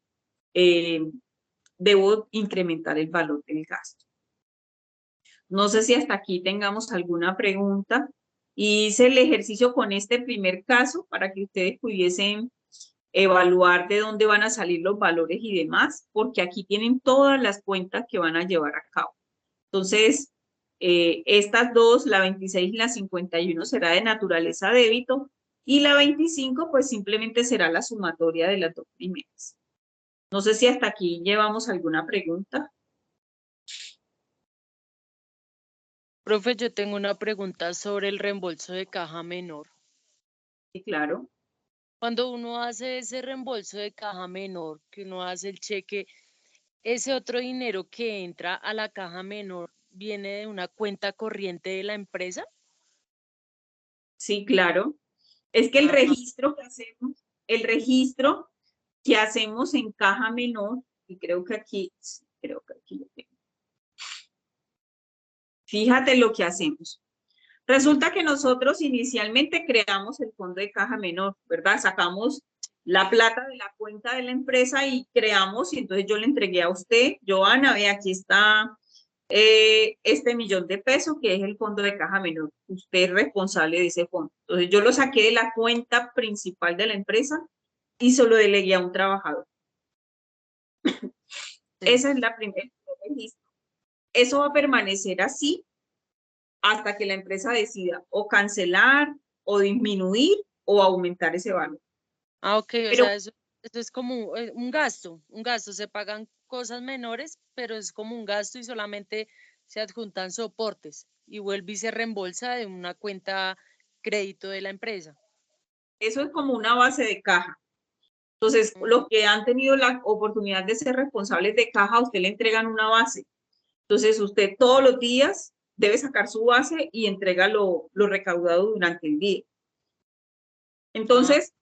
debo incrementar el valor del gasto. No sé si hasta aquí tengamos alguna pregunta. Hice el ejercicio con este primer caso para que ustedes pudiesen evaluar de dónde van a salir los valores y demás, porque aquí tienen todas las cuentas que van a llevar a cabo. Entonces, estas dos, la 26 y la 51, será de naturaleza débito, y la 25, pues simplemente será la sumatoria de las dos primeras. No sé si hasta aquí llevamos alguna pregunta. Profe, yo tengo una pregunta sobre el reembolso de caja menor. Sí, claro. Cuando uno hace ese reembolso de caja menor, que uno hace el cheque, ese otro dinero que entra a la caja menor viene de una cuenta corriente de la empresa. Sí, claro. Es que el registro que hacemos en caja menor, y creo que aquí lo tengo. Fíjate lo que hacemos. Resulta que nosotros inicialmente creamos el fondo de caja menor, ¿verdad? Sacamos la plata de la cuenta de la empresa y creamos, y entonces yo le entregué a usted, Joana, ve, aquí está este 1.000.000 de pesos, que es el fondo de caja menor. Usted es responsable de ese fondo. Entonces yo lo saqué de la cuenta principal de la empresa y se lo delegué a un trabajador. Sí. Esa es la primera registro. Eso va a permanecer así hasta que la empresa decida o cancelar o disminuir o aumentar ese valor. Ah, ok, o Pero sea, eso es como un gasto, se pagan cosas menores, pero es como un gasto y solamente se adjuntan soportes y vuelve y se reembolsa de una cuenta crédito de la empresa. eso es como una base de caja. Entonces, los que han tenido la oportunidad de ser responsables de caja, a usted le entregan una base. Entonces, usted todos los días debe sacar su base y entrega lo recaudado durante el día. Entonces,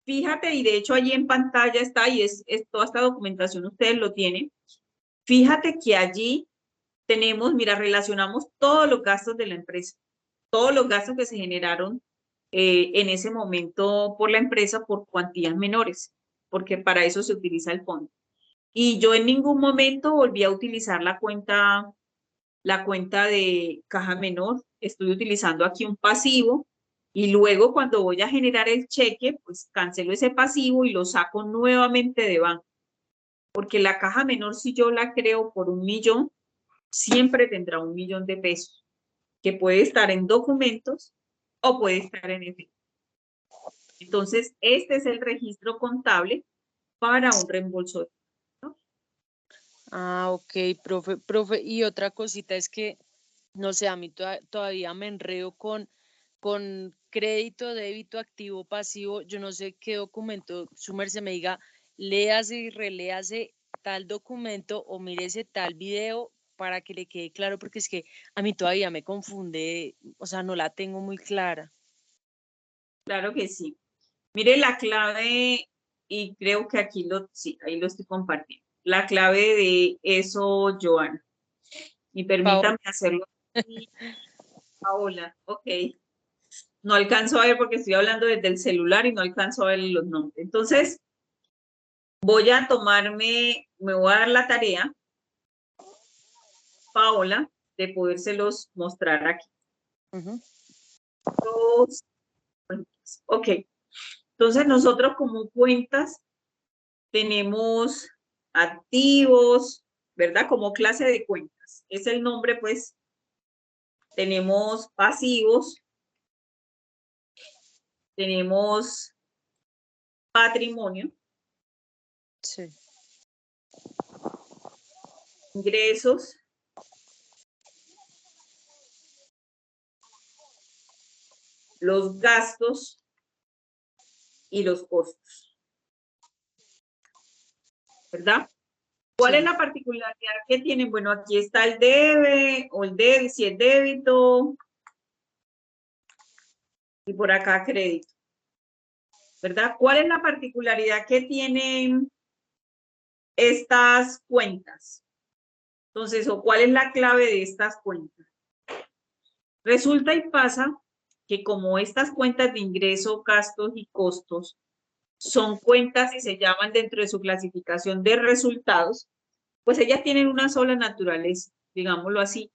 fíjate, y de hecho allí en pantalla está, y es toda esta documentación, ustedes lo tienen. Fíjate que allí tenemos, mira, relacionamos todos los gastos de la empresa, todos los gastos que se generaron en ese momento por la empresa por cuantías menores, porque para eso se utiliza el fondo. Y yo en ningún momento volví a utilizar la cuenta de caja menor. Estoy utilizando aquí un pasivo y luego cuando voy a generar el cheque, pues cancelo ese pasivo y lo saco nuevamente de banco. Porque la caja menor, si yo la creo por 1.000.000, siempre tendrá 1.000.000 de pesos, que puede estar en documentos o puede estar en efectivo. Entonces, este es el registro contable para un reembolso. Ah, ok, profe, y otra cosita es que, no sé, a mí todavía me enredo con crédito, débito, activo, pasivo, yo no sé qué documento su merced me diga, léase y reléase tal documento o mírese tal video para que le quede claro, porque es que a mí todavía me confunde, o sea, no la tengo muy clara. Claro que sí. Mire la clave, y creo que aquí sí, ahí lo estoy compartiendo. La clave de eso, Joana. Y permítame hacerlo. Paola, ok. No alcanzo a ver porque estoy hablando desde el celular y no alcanzo a ver los nombres. Entonces, voy a tomarme, me voy a dar la tarea, Paola, de podérselos mostrar aquí. Ok. Entonces, nosotros como cuentas tenemos activos, ¿verdad? Como clase de cuentas. Es el nombre, pues. Tenemos pasivos. Tenemos patrimonio. Sí. Ingresos. Los gastos y los costos. ¿Verdad? ¿Cuál es la particularidad que tienen? Bueno, aquí está el debe o el débito, si es débito. Y por acá crédito. ¿Verdad? ¿Cuál es la particularidad que tienen estas cuentas? Entonces, ¿o cuál es la clave de estas cuentas? Resulta y pasa que como estas cuentas de ingreso, gastos y costos son cuentas y se llaman dentro de su clasificación de resultados, pues ellas tienen una sola naturaleza, digámoslo así.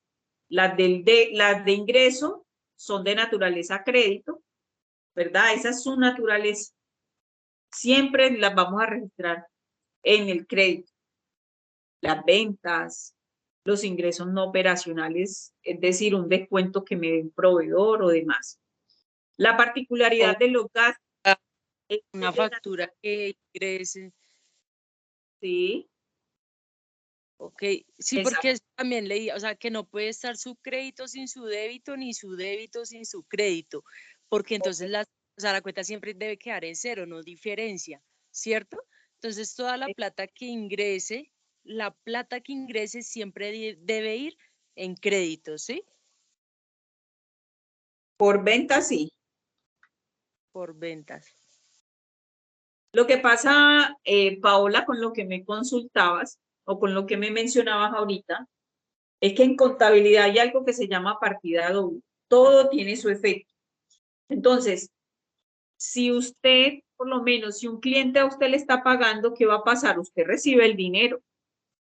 Las de ingreso son de naturaleza crédito, ¿verdad? Esa es su naturaleza. Siempre las vamos a registrar en el crédito. Las ventas, los ingresos no operacionales, es decir, un descuento que me dé un proveedor o demás. La particularidad de los gastos es una factura que ingrese. Sí. Ok, sí, porque también leí, o sea, que no puede estar su crédito sin su débito, ni su débito sin su crédito, porque entonces o sea, la cuenta siempre debe quedar en cero, no diferencia, ¿cierto? Entonces toda la plata que ingrese, siempre debe ir en crédito, ¿sí? Por venta, sí. Por ventas. Lo que pasa, Paola, con lo que me consultabas o con lo que me mencionabas ahorita, es que en contabilidad hay algo que se llama partida doble. Todo tiene su efecto. Entonces, si usted, por lo menos, si un cliente a usted le está pagando, ¿qué va a pasar? Usted recibe el dinero,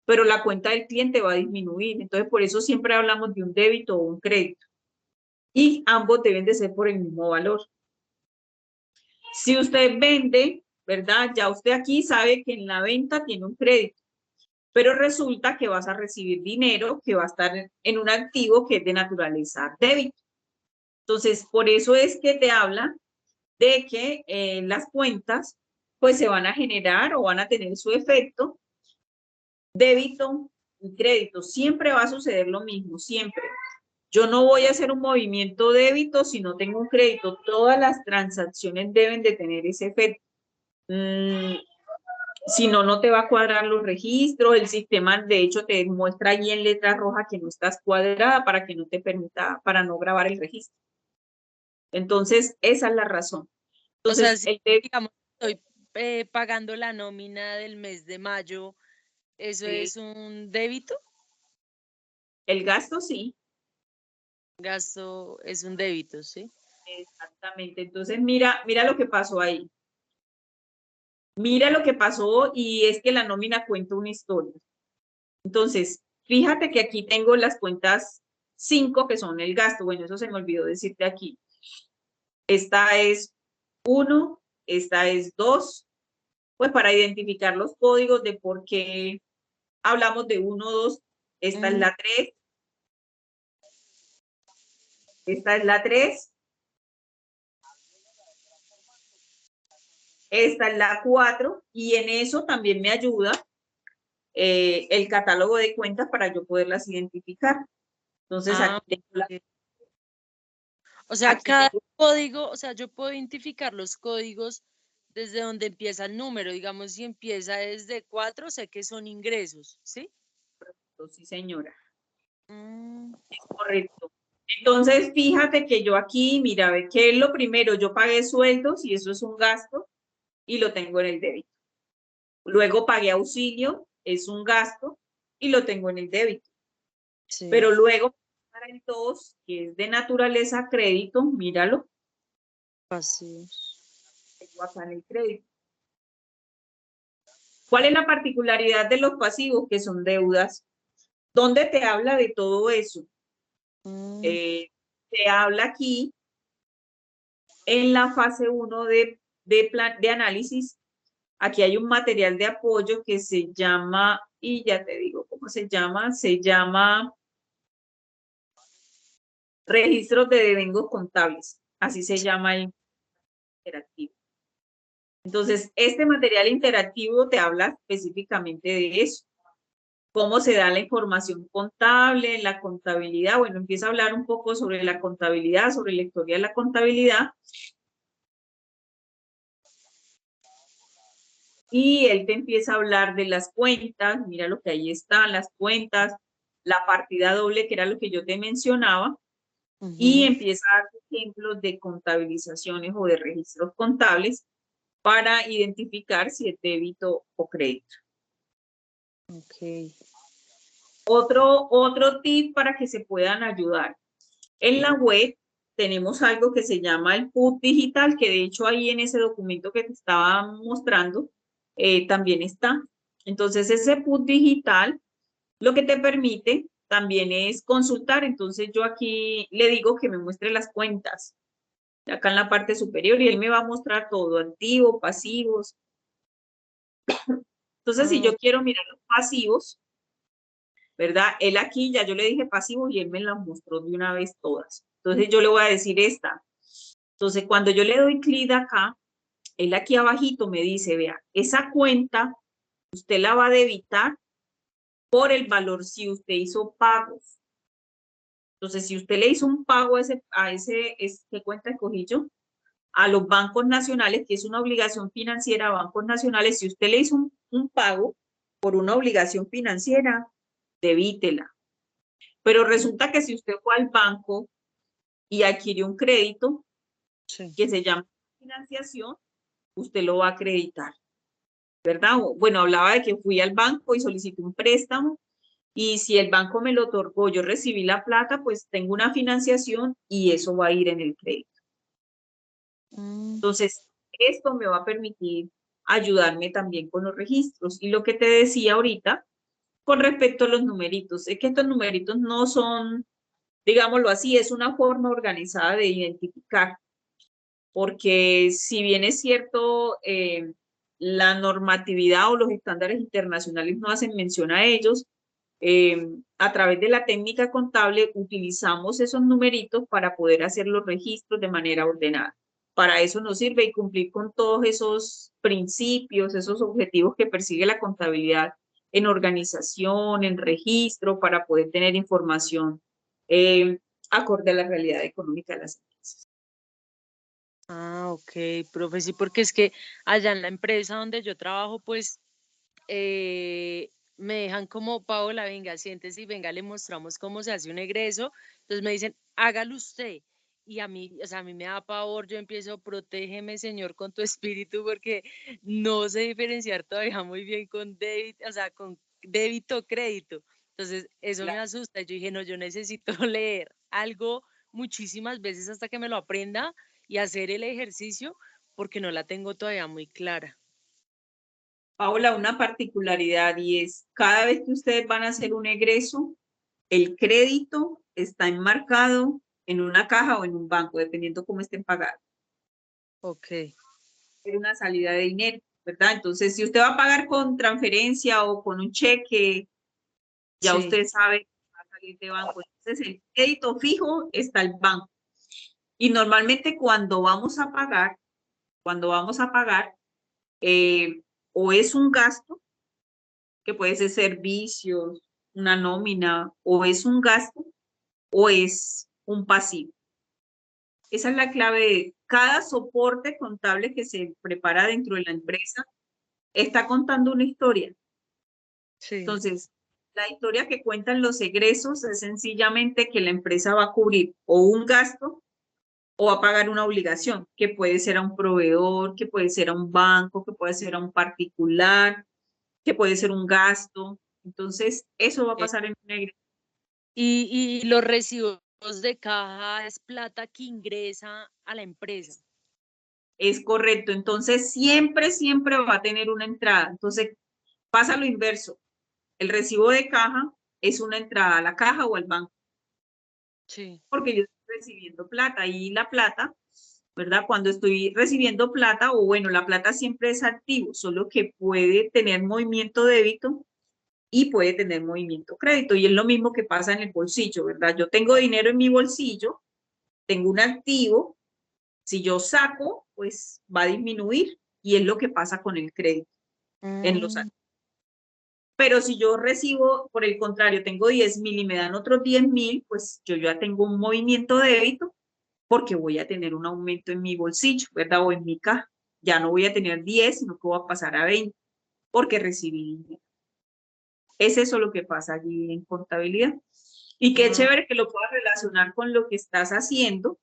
pero la cuenta del cliente va a disminuir. Entonces, por eso siempre hablamos de un débito o un crédito. Y ambos deben de ser por el mismo valor. Si usted vende, ¿verdad? Ya usted aquí sabe que en la venta tiene un crédito, pero resulta que vas a recibir dinero que va a estar en un activo que es de naturaleza débito. Entonces, por eso es que te habla de que las cuentas pues se van a generar o van a tener su efecto débito y crédito. Siempre va a suceder lo mismo, siempre. Yo no voy a hacer un movimiento débito si no tengo un crédito. Todas las transacciones deben de tener ese efecto. Si no, no te va a cuadrar los registros. El sistema, de hecho, te muestra ahí en letra roja que no estás cuadrada para que no te permita, para no grabar el registro. Entonces, esa es la razón. Entonces, o sea, si, digamos, estoy pagando la nómina del mes de mayo, ¿eso es un débito? El gasto, sí. Gasto es un débito, ¿sí? Exactamente. Entonces, mira lo que pasó ahí. Mira lo que pasó y es que la nómina cuenta una historia. Entonces, fíjate que aquí tengo las cuentas 5 que son el gasto. Bueno, eso se me olvidó decirte aquí. Esta es 1, esta es 2, pues para identificar los códigos de por qué hablamos de 1, 2, esta es la 3, esta es la 3, esta es la 4 y en eso también me ayuda el catálogo de cuentas para yo poderlas identificar. Entonces aquí tengo la... O sea, cada código, o sea, yo puedo identificar los códigos desde donde empieza el número. Digamos, si empieza desde 4, sé que son ingresos, ¿sí? Sí, señora. Mm, Correcto. Entonces, fíjate que yo aquí, mira, ve que es lo primero, yo pagué sueldos y eso es un gasto y lo tengo en el débito. Luego pagué auxilio, es un gasto y lo tengo en el débito. sí, Pero luego, para el 2, que es de naturaleza crédito, míralo, pasivos. tengo acá en el crédito. ¿Cuál es la particularidad de los pasivos? Que son deudas. ¿Dónde te habla de todo eso? Mm, Te habla aquí en la fase 1 plan de análisis. Aquí hay un material de apoyo que se llama, y ya te digo cómo se llama registros de devengos contables, así se llama el interactivo. Entonces, este material interactivo te habla específicamente de eso, cómo se da la información contable, la contabilidad. Bueno, empieza a hablar un poco sobre la contabilidad, sobre la historia de la contabilidad. Y él te empieza a hablar de las cuentas, mira lo que ahí están, las cuentas, la partida doble, que era lo que yo te mencionaba, y empieza a dar ejemplos de contabilizaciones o de registros contables para identificar si es débito o crédito. ok. Otro tip para que se puedan ayudar. En la web tenemos algo que se llama el PUT digital, que de hecho ahí en ese documento que te estaba mostrando también está. Entonces ese PUT digital lo que te permite también es consultar. Entonces yo aquí le digo que me muestre las cuentas acá en la parte superior y él me va a mostrar todo, activos, pasivos. Entonces si yo quiero mirar los pasivos, ¿verdad? Él aquí ya yo le dije pasivos y él me las mostró de una vez todas. Entonces yo le voy a decir esta. Entonces cuando yo le doy clic acá, él aquí abajito me dice, vea, esa cuenta usted la va a debitar por el valor si usted hizo pagos. Entonces, si usted le hizo un pago ¿qué cuenta escogí yo? A los bancos nacionales, que es una obligación financiera a bancos nacionales, si usted le hizo un pago por una obligación financiera, debítela. Pero resulta que si usted fue al banco y adquirió un crédito Sí. que se llama financiación, usted lo va a acreditar, ¿verdad? Bueno, hablaba de que fui al banco y solicité un préstamo y si el banco me lo otorgó, yo recibí la plata, pues tengo una financiación y eso va a ir en el crédito. Entonces, esto me va a permitir ayudarme también con los registros. Y lo que te decía ahorita, con respecto a los numeritos, es que estos numeritos no son, digámoslo así, es una forma organizada de identificar, porque si bien es cierto, la normatividad o los estándares internacionales no hacen mención a ellos, a través de la técnica contable utilizamos esos numeritos para poder hacer los registros de manera ordenada. Para eso nos sirve y cumplir con todos esos principios, esos objetivos que persigue la contabilidad en organización, en registro, para poder tener información acorde a la realidad económica de las empresas. Ah, ok, profe, sí, porque es que allá en la empresa donde yo trabajo, pues me dejan como, Paola, venga, siéntese y venga, le mostramos cómo se hace un egreso. Entonces me dicen, hágalo usted. Y a mí, o sea, a mí me da pavor, yo empiezo, protégeme, Señor, con tu espíritu, porque no sé diferenciar todavía muy bien con débito, o sea, con débito, crédito. Entonces, eso me asusta. Yo dije, no, yo necesito leer algo muchísimas veces hasta que me lo aprenda y hacer el ejercicio, porque no la tengo todavía muy clara. Paola, una particularidad y es cada vez que ustedes van a hacer un egreso, el crédito está enmarcado en una caja o en un banco, dependiendo cómo estén pagados. Ok. Es una salida de dinero, ¿verdad? Entonces, si usted va a pagar con transferencia o con un cheque, ya Sí. usted sabe que va a salir de banco. Entonces, el crédito fijo está el banco. Y normalmente cuando vamos a pagar, o es un gasto, que puede ser servicios, una nómina, o es un gasto, o es un pasivo. Esa es la clave de cada soporte contable que se prepara dentro de la empresa, está contando una historia. Sí. Entonces, la historia que cuentan los egresos es sencillamente que la empresa va a cubrir o un gasto o va a pagar una obligación, que puede ser a un proveedor, que puede ser a un banco, que puede ser a un particular, que puede ser un gasto. Entonces, eso va a pasar en negro. Y los recibos de caja es plata que ingresa a la empresa. Es correcto. Entonces, siempre, siempre va a tener una entrada. Entonces, pasa lo inverso. El recibo de caja es una entrada a la caja o al banco. Sí. Porque yo estoy recibiendo plata y la plata, ¿verdad? Cuando estoy recibiendo plata, o bueno, la plata siempre es activo, solo que puede tener movimiento débito y puede tener movimiento crédito. Y es lo mismo que pasa en el bolsillo, ¿verdad? Yo tengo dinero en mi bolsillo, tengo un activo, si yo saco, pues va a disminuir y es lo que pasa con el crédito en los activos. Pero si yo recibo, por el contrario, tengo 10.000 y me dan otros 10.000, pues yo ya tengo un movimiento débito porque voy a tener un aumento en mi bolsillo, ¿verdad? O en mi caja. Ya no voy a tener 10, sino que voy a pasar a 20 porque recibí dinero. Es eso lo que pasa allí en contabilidad. Y qué chévere que lo puedas relacionar con lo que estás haciendo,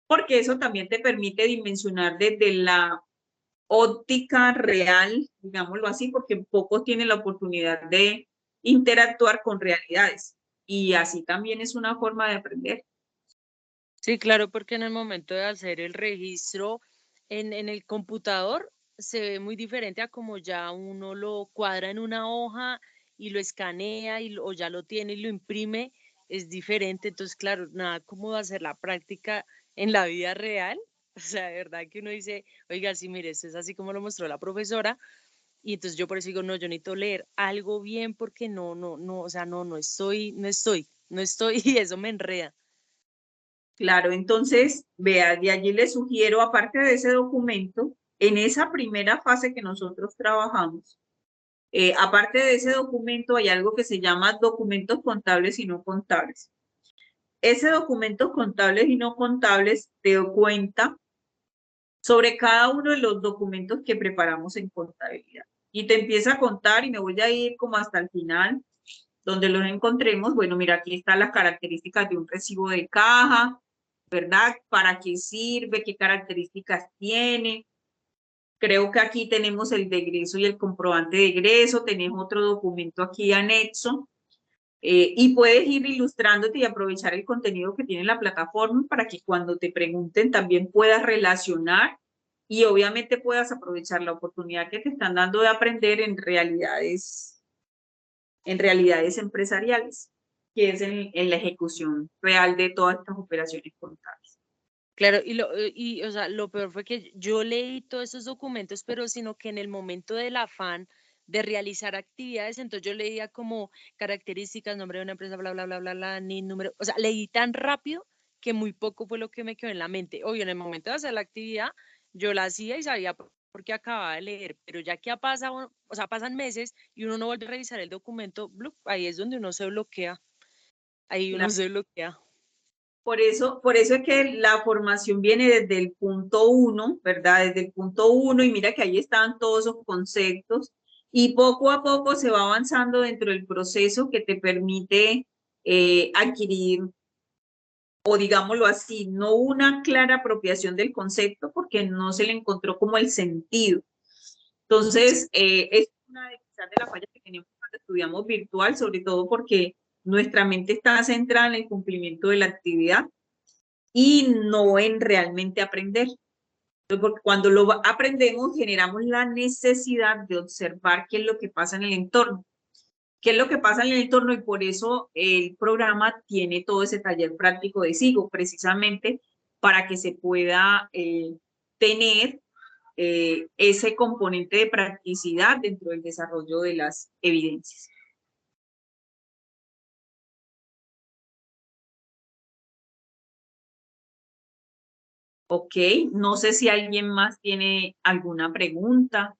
porque eso también te permite dimensionar desde la óptica real, digámoslo así, porque pocos tienen la oportunidad de interactuar con realidades. Y así también es una forma de aprender. Sí, claro, porque en el momento de hacer el registro en el computador se ve muy diferente a como ya uno lo cuadra en una hoja y lo escanea o ya lo tiene y lo imprime, es diferente. Entonces, claro, nada como hacer la práctica en la vida real. O sea, de verdad que uno dice, oiga, sí, mire, esto es así como lo mostró la profesora. Y entonces yo por eso digo, no, yo necesito leer algo bien porque no, o sea, no estoy y eso me enreda. Claro, entonces, vea, de allí le sugiero, aparte de ese documento, en esa primera fase que nosotros trabajamos, aparte de ese documento hay algo que se llama documentos contables y no contables. Ese documentos contables y no contables te cuenta sobre cada uno de los documentos que preparamos en contabilidad. Y te empieza a contar y me voy a ir como hasta el final, donde los encontremos. Bueno, mira, aquí están las características de un recibo de caja, ¿verdad? ¿Para qué sirve? ¿Qué características tiene? Creo que aquí tenemos el de egreso y el comprobante de egreso. Tenemos otro documento aquí anexo. Y puedes ir ilustrándote y aprovechar el contenido que tiene la plataforma para que cuando te pregunten también puedas relacionar y obviamente puedas aprovechar la oportunidad que te están dando de aprender en realidades empresariales, que es en la ejecución real de todas estas operaciones contables. Claro, o sea, lo peor fue que yo leí todos esos documentos, pero sino que en el momento del afán de realizar actividades, entonces yo leía como características, nombre de una empresa, bla, bla, bla, bla, bla, ni número, o sea, leí tan rápido que muy poco fue lo que me quedó en la mente. Obvio, en el momento de hacer la actividad, yo la hacía y sabía porque acababa de leer, pero ya que ha pasado, o sea, pasan meses y uno no vuelve a revisar el documento, blup, ahí es donde uno se bloquea, ahí uno Claro. se bloquea. Por eso es que la formación viene desde el punto uno, ¿verdad? Desde el punto uno, y mira que ahí están todos esos conceptos, y poco a poco se va avanzando dentro del proceso que te permite adquirir, o digámoslo así, no una clara apropiación del concepto, porque no se le encontró como el sentido. Entonces, es una de quizás de las fallas que teníamos cuando estudiamos virtual, sobre todo porque nuestra mente está centrada en el cumplimiento de la actividad y no en realmente aprender. Porque cuando lo aprendemos, generamos la necesidad de observar qué es lo que pasa en el entorno. ¿Qué es lo que pasa en el entorno? Y por eso el programa tiene todo ese taller práctico de SIGO, precisamente para que se pueda tener ese componente de practicidad dentro del desarrollo de las evidencias. Ok, no sé si alguien más tiene alguna pregunta.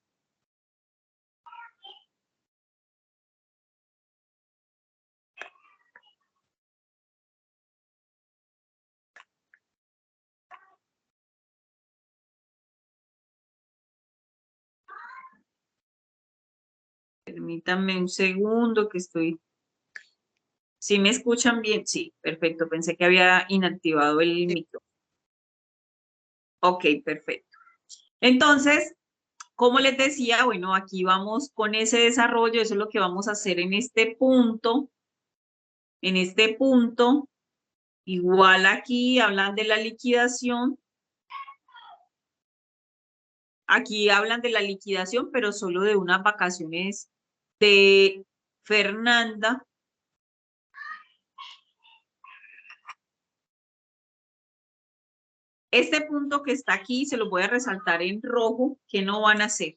Permítanme un segundo que estoy... ¿Sí me escuchan bien? Sí, perfecto. Pensé que había inactivado el micro. Ok, perfecto. Entonces, como les decía, bueno, aquí vamos con ese desarrollo. Eso es lo que vamos a hacer en este punto. En este punto, igual aquí hablan de la liquidación. Aquí hablan de la liquidación, pero solo de unas vacaciones de Fernanda. Este punto que está aquí se lo voy a resaltar en rojo, que no van a hacer.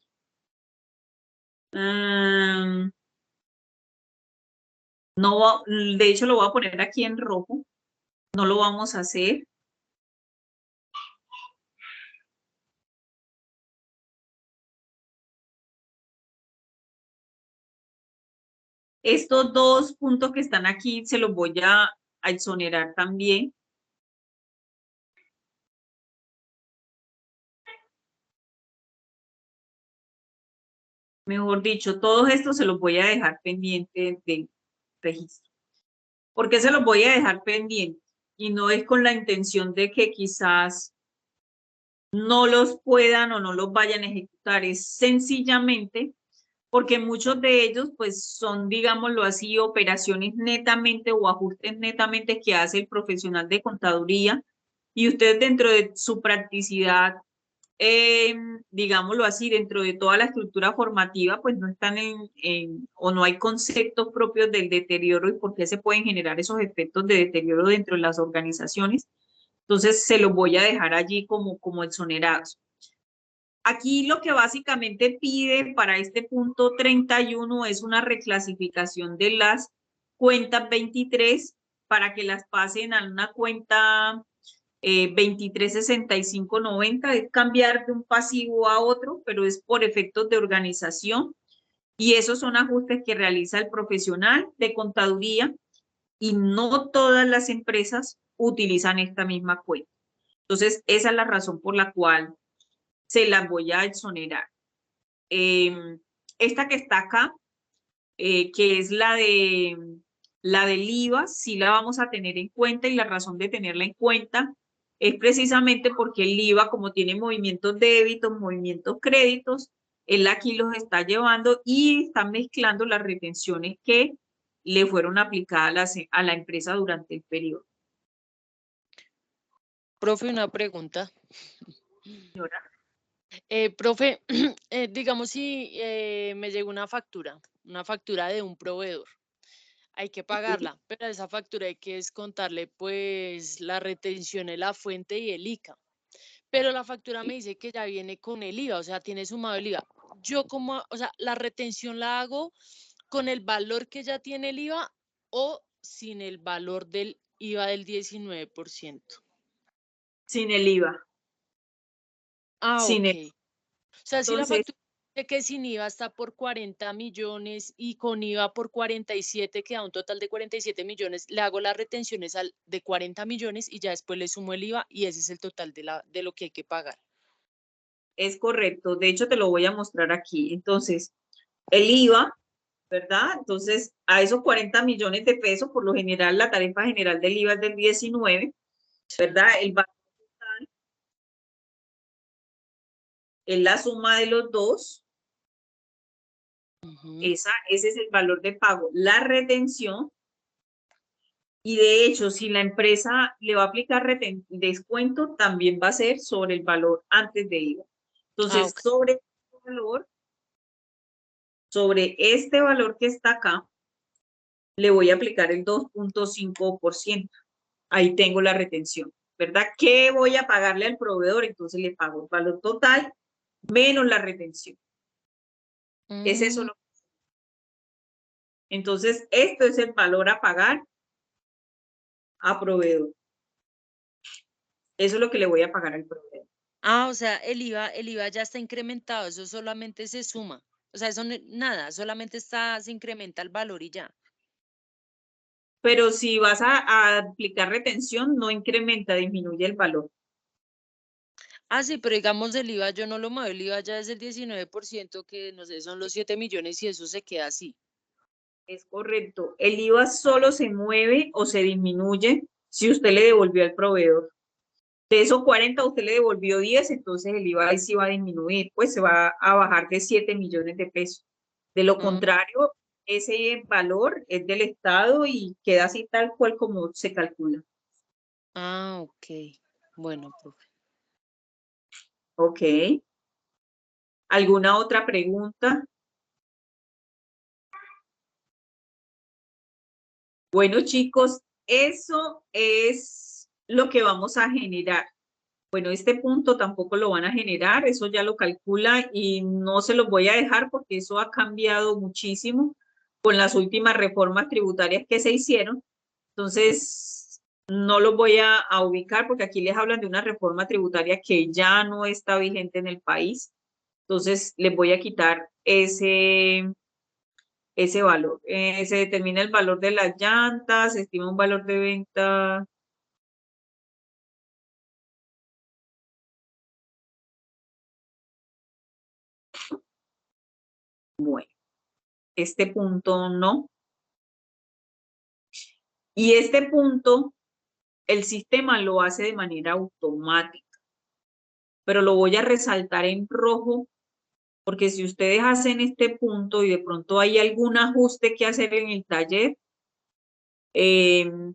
No, de hecho lo voy a poner aquí en rojo. No lo vamos a hacer. Estos dos puntos que están aquí se los voy a exonerar también. Mejor dicho, todos estos se los voy a dejar pendientes de registro. ¿Por qué se los voy a dejar pendientes? Y no es con la intención de que quizás no los puedan o no los vayan a ejecutar, es sencillamente porque muchos de ellos pues son, digámoslo así, operaciones netamente o ajustes netamente que hace el profesional de contaduría y usted dentro de su practicidad, digámoslo así, dentro de toda la estructura formativa, pues no están o no hay conceptos propios del deterioro y por qué se pueden generar esos efectos de deterioro dentro de las organizaciones. Entonces se los voy a dejar allí como exonerados. Aquí lo que básicamente pide para este punto 31 es una reclasificación de las cuentas 23 para que las pasen a una cuenta 236590, es cambiar de un pasivo a otro, pero es por efectos de organización. Y esos son ajustes que realiza el profesional de contaduría y no todas las empresas utilizan esta misma cuenta. Entonces, esa es la razón por la cual se las voy a exonerar. Esta que está acá, que es la del IVA, sí la vamos a tener en cuenta y la razón de tenerla en cuenta es precisamente porque el IVA, como tiene movimientos débitos, movimientos créditos, él aquí los está llevando y está mezclando las retenciones que le fueron aplicadas a la empresa durante el periodo. Profe, una pregunta. Señora. Profe, digamos si me llegó una factura de un proveedor, hay que pagarla, pero a esa factura hay que descontarle pues la retención de la fuente y el ICA. Pero la factura me dice que ya viene con el IVA, o sea, tiene sumado el IVA. Yo como, o sea, la retención la hago con el valor que ya tiene el IVA o sin el valor del IVA del 19%. Sin el IVA. Ah, Sin ok. el, O sea, si la entonces, factura dice que sin IVA está por 40 millones y con IVA por 47, que da un total de 47 millones, le hago las retenciones de 40 millones y ya después le sumo el IVA y ese es el total de lo que hay que pagar. es correcto. De hecho, te lo voy a mostrar aquí. Entonces, el IVA, ¿verdad? Entonces, a esos 40 millones de pesos, por lo general, la tarifa general del IVA es del 19, ¿verdad? El valor total es la suma de los dos. Ese es el valor de pago. La retención, y de hecho, si la empresa le va a aplicar descuento, también va a ser sobre el valor antes de IVA. Entonces, Ok. sobre este valor que está acá, le voy a aplicar el 2.5%. Ahí tengo la retención, ¿verdad? ¿Qué voy a pagarle al proveedor? Entonces le pago el valor total menos la retención. Es eso lo que... Entonces, esto es el valor a pagar a proveedor. Eso es lo que le voy a pagar al proveedor. Ah, o sea, el IVA ya está incrementado, eso solamente se suma. O sea, eso nada, solamente se incrementa el valor y ya. Pero si vas a aplicar retención, no incrementa, disminuye el valor. Ah, sí, pero digamos el IVA yo no lo muevo, el IVA ya es el 19%, que no sé, son los 7 millones y eso se queda así. Es correcto. El IVA solo se mueve o se disminuye si usted le devolvió al proveedor. De esos 40 usted le devolvió 10, entonces el IVA ahí sí va a disminuir, pues se va a bajar de 7 millones de pesos. De lo contrario, ese valor es del Estado y queda así tal cual como se calcula. Ah, ok. Bueno, profe. Ok. ¿Alguna otra pregunta? Bueno, chicos, eso es lo que vamos a generar. Bueno, este punto tampoco lo van a generar, eso ya lo calcula y no se los voy a dejar porque eso ha cambiado muchísimo con las últimas reformas tributarias que se hicieron. Entonces, no los voy a ubicar porque aquí les hablan de una reforma tributaria que ya no está vigente en el país. Entonces, les voy a quitar ese valor. Se determina el valor de las llantas, se estima un valor de venta. Bueno, este punto no. Y este punto, el sistema lo hace de manera automática, pero lo voy a resaltar en rojo porque si ustedes hacen este punto y de pronto hay algún ajuste que hacer en el taller,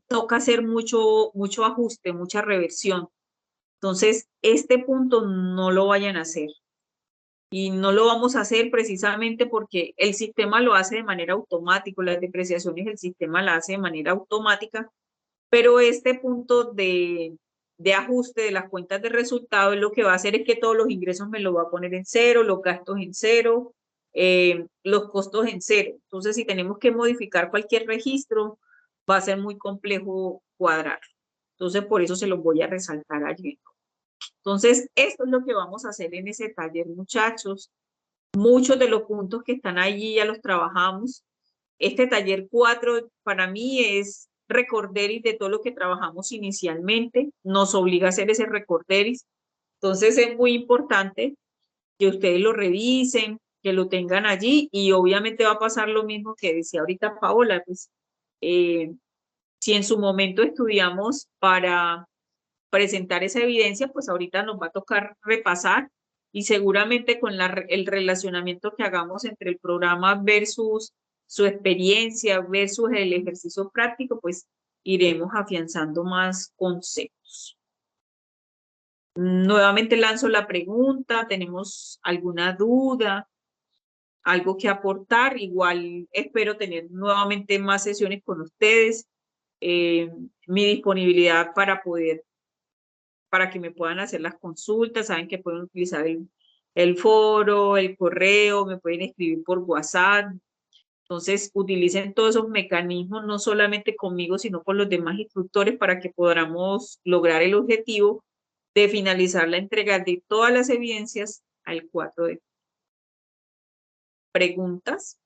toca hacer mucho ajuste, mucha reversión. Entonces, este punto no lo vayan a hacer. Y no lo vamos a hacer precisamente porque el sistema lo hace de manera automática, las depreciaciones el sistema la hace de manera automática, pero este punto de ajuste de las cuentas de resultados lo que va a hacer es que todos los ingresos me lo va a poner en cero, los gastos en cero, los costos en cero. Entonces, si tenemos que modificar cualquier registro, va a ser muy complejo cuadrar. Entonces, por eso se los voy a resaltar allí. Entonces, esto es lo que vamos a hacer en ese taller, muchachos. Muchos de los puntos que están allí ya los trabajamos. Este taller 4 para mí es recorderis de todo lo que trabajamos inicialmente. Nos obliga a hacer ese recorderis. Entonces, es muy importante que ustedes lo revisen, que lo tengan allí y obviamente va a pasar lo mismo que decía ahorita Paola, pues si en su momento estudiamos para presentar esa evidencia, pues ahorita nos va a tocar repasar y seguramente con el relacionamiento que hagamos entre el programa versus su experiencia versus el ejercicio práctico, pues iremos afianzando más conceptos. Nuevamente lanzo la pregunta, ¿tenemos alguna duda? ¿Algo que aportar? Igual espero tener nuevamente más sesiones con ustedes. Mi disponibilidad para que me puedan hacer las consultas, saben que pueden utilizar el foro, el correo, me pueden escribir por WhatsApp. Entonces, utilicen todos esos mecanismos, no solamente conmigo, sino con los demás instructores para que podamos lograr el objetivo de finalizar la entrega de todas las evidencias al 4 de preguntas.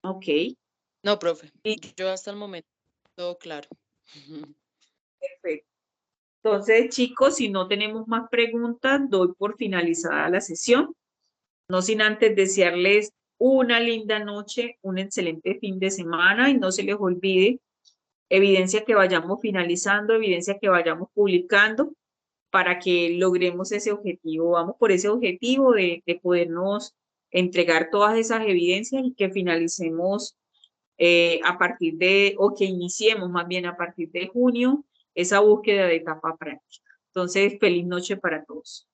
Ok. No, profe, Y yo hasta el momento todo claro. perfecto. Entonces, chicos, si no tenemos más preguntas, doy por finalizada la sesión. No sin antes desearles una linda noche, un excelente fin de semana y no se les olvide evidencia que vayamos finalizando, evidencia que vayamos publicando para que logremos ese objetivo. Vamos por ese objetivo de podernos entregar todas esas evidencias y que finalicemos a partir de, o que iniciemos más bien a partir de junio, esa búsqueda de etapa práctica. Entonces, feliz noche para todos.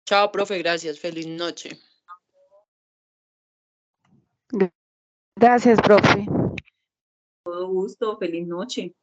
Chao, profe, gracias. Feliz noche. Gracias, profe. Todo gusto, feliz noche.